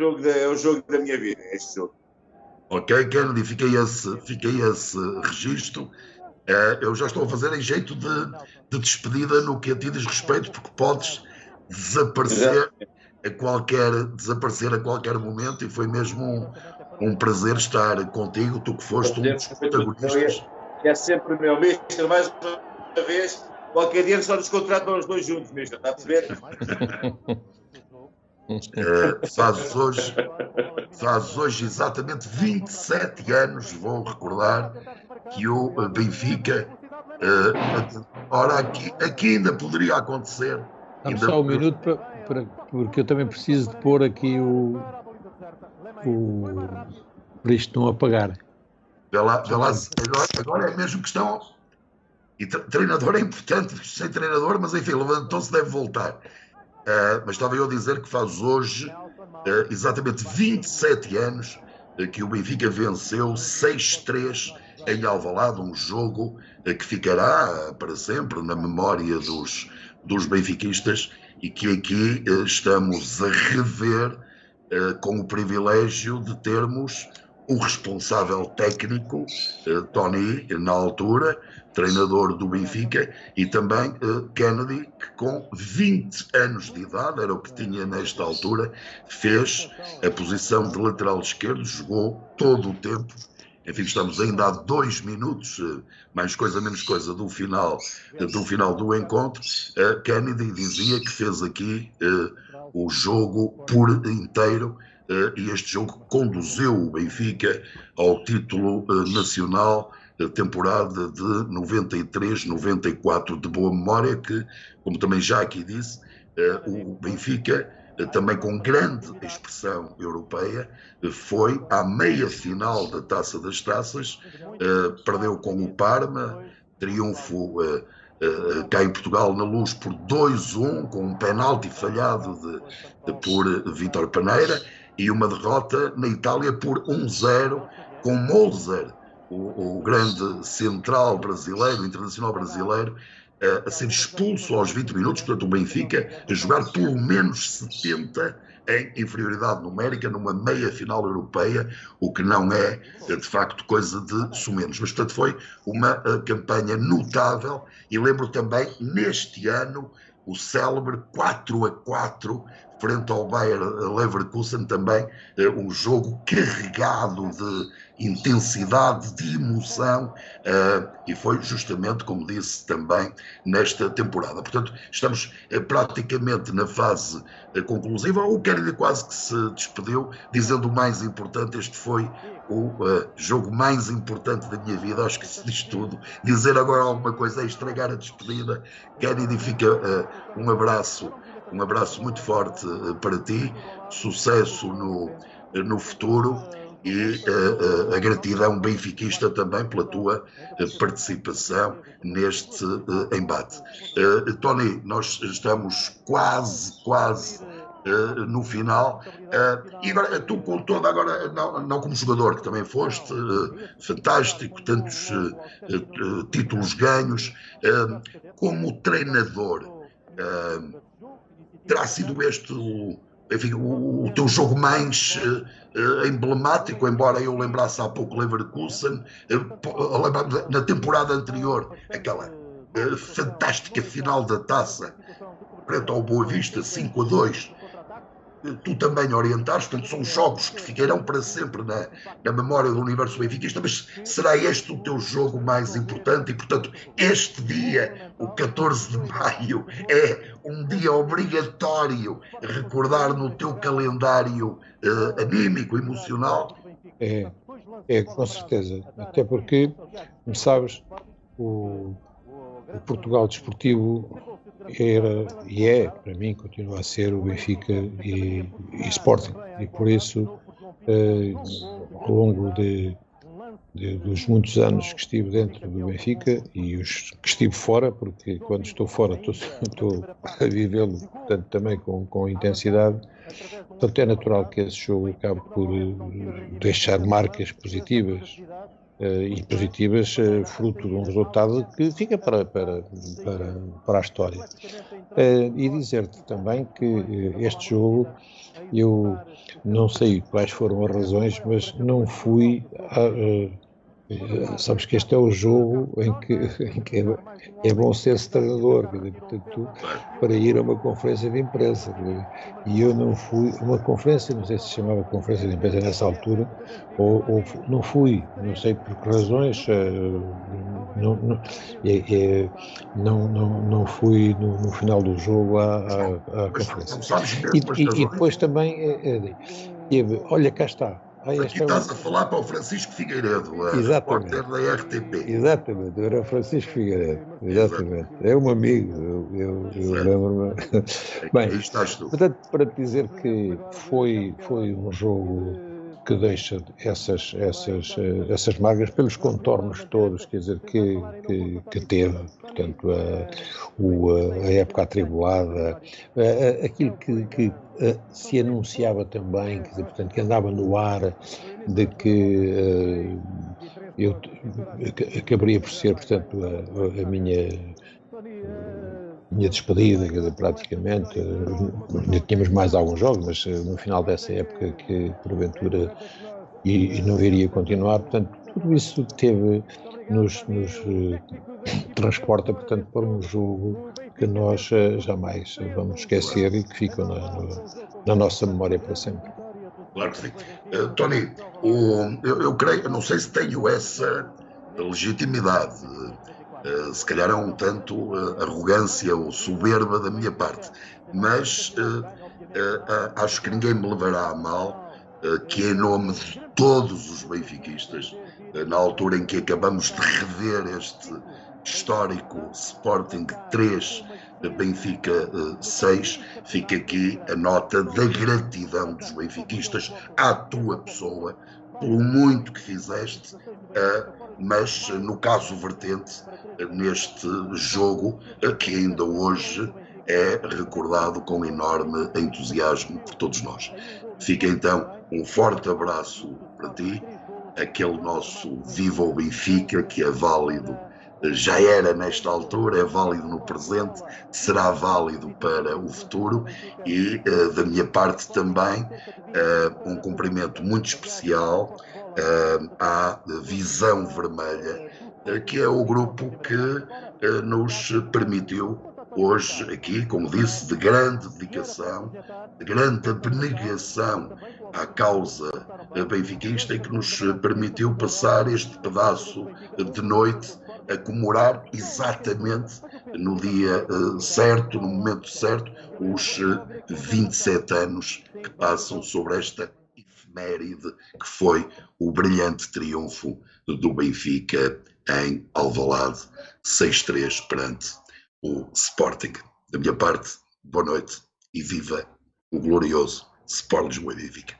jogo da minha vida, este jogo. Ok, Kennedy, fiquei esse registro. Eu já estou a fazer em jeito de despedida no que a ti diz respeito, porque podes desaparecer a qualquer momento, e foi mesmo um prazer estar contigo, tu que foste um dos protagonistas. É sempre meu, Mister, mais uma vez, qualquer dia só nos contratam os dois juntos, Mister, está a perceber? Faz hoje exatamente 27 anos, vou recordar, que o Benfica, ora aqui ainda poderia acontecer. Dá-me só um minuto porque eu também preciso de pôr aqui para isto não apagar. Vê lá, agora é mesmo questão. E treinador é importante, sem treinador, mas enfim, levantou-se, deve voltar. Mas estava eu a dizer que faz hoje exatamente 27 anos que o Benfica venceu 6-3 em Alvalade, um jogo que ficará para sempre na memória dos benfiquistas, e que aqui estamos a rever com o privilégio de termos o responsável técnico, Tony, na altura, treinador do Benfica, e também Kennedy, que com 20 anos de idade, era o que tinha nesta altura, fez a posição de lateral esquerdo, jogou todo o tempo. Enfim, estamos ainda a 2 minutos, mais coisa, menos coisa, do final do encontro. Kennedy dizia que fez aqui o jogo por inteiro, e este jogo conduziu o Benfica ao título nacional, temporada de 93-94, de boa memória, que, como também já aqui disse, o Benfica, também com grande expressão europeia, foi à meia-final da Taça das Taças, perdeu com o Parma, triunfo cá em Portugal na Luz por 2-1, com um penalti falhado por Vítor Paneira, e uma derrota na Itália por 1-0, com Molzer, o grande central brasileiro, internacional brasileiro, a ser expulso aos 20 minutos, portanto o Benfica a jogar pelo menos 70 em inferioridade numérica numa meia-final europeia, o que não é, de facto, coisa de sumenos. Mas, portanto, foi uma campanha notável, e lembro também, neste ano, o célebre 4-4 frente ao Bayer Leverkusen, também um jogo carregado de intensidade, de emoção, e foi justamente, como disse, também nesta temporada. Portanto, estamos praticamente na fase conclusiva. O Kennedy quase que se despediu, dizendo o mais importante: este foi o jogo mais importante da minha vida. Acho que se diz tudo. Dizer agora alguma coisa é estragar a despedida. Kennedy, fica um abraço um abraço muito forte para ti, sucesso no futuro e a gratidão benfiquista também pela tua participação neste embate. Tony, nós estamos quase no final, e agora tu com toda, agora não como jogador, que também foste fantástico, tantos títulos ganhos, como treinador, terá sido este enfim, o teu jogo mais emblemático, embora eu lembrasse há pouco Leverkusen, na temporada anterior, aquela fantástica final da taça frente ao Boa Vista, 5-2, tu também orientaste, portanto são jogos que ficarão para sempre na memória do universo benfiquista, mas será este o teu jogo mais importante? E portanto este dia, o 14 de maio, é um dia obrigatório recordar no teu calendário anímico, emocional? Com certeza, até porque, como sabes, o Portugal desportivo era e é, para mim, continua a ser o Benfica e Sporting, e por isso, ao longo dos muitos anos que estive dentro do Benfica e os que estive fora, porque quando estou fora estou a vivê-lo, portanto, também com intensidade, portanto é natural que esse jogo acabe por deixar marcas positivas, e positivas, fruto de um resultado que fica para a história. E dizer-te também que este jogo, eu não sei quais foram as razões, mas não fui sabes que este é o jogo em que é bom ser-se treinador, portanto, para ir a uma conferência de imprensa, e eu não fui a uma conferência, não sei se chamava conferência de imprensa nessa altura, ou não fui, não sei por que razões, não fui no final do jogo à conferência. E depois também, olha, cá está. Aqui estás a falar para o Francisco Figueiredo, repórter da RTP. Exatamente, era o Francisco Figueiredo, exatamente. É um amigo, eu lembro-me. Bem, aí estás tu. Portanto, para te dizer que foi um jogo que deixa essas marcas pelos contornos todos, quer dizer, que teve, portanto, a época atribulada, aquilo que se anunciava também, quer dizer, portanto, que andava no ar, de que eu acabaria por ser, portanto, a minha despedida, quer dizer, praticamente, ainda tínhamos mais alguns jogos, mas no final dessa época que porventura e não iria continuar, portanto, tudo isso nos transporta, portanto, para um jogo que nós jamais vamos esquecer e que fica na nossa memória para sempre. Claro que sim. Tony, eu creio, não sei se tenho essa legitimidade, se calhar é um tanto arrogância ou soberba da minha parte, mas acho que ninguém me levará a mal que em nome de todos os benfiquistas, na altura em que acabamos de rever este histórico Sporting 3, Benfica 6, fica aqui a nota da gratidão dos benfiquistas à tua pessoa, pelo muito que fizeste, mas no caso vertente, neste jogo, que ainda hoje é recordado com enorme entusiasmo por todos nós. Fica então um forte abraço para ti, aquele nosso Viva o Benfica, que é válido, já era nesta altura, é válido no presente, será válido para o futuro, e da minha parte também um cumprimento muito especial à Visão Vermelha, que é o grupo que nos permitiu hoje aqui, como disse, de grande dedicação, de grande abnegação à causa benfiquista, e que nos permitiu passar este pedaço de noite a comemorar exatamente no dia certo, no momento certo, os 27 anos que passam sobre esta efeméride que foi o brilhante triunfo do Benfica em Alvalade, 6-3 perante o Sporting. Da minha parte, boa noite e viva o glorioso Sport Lisboa e Benfica.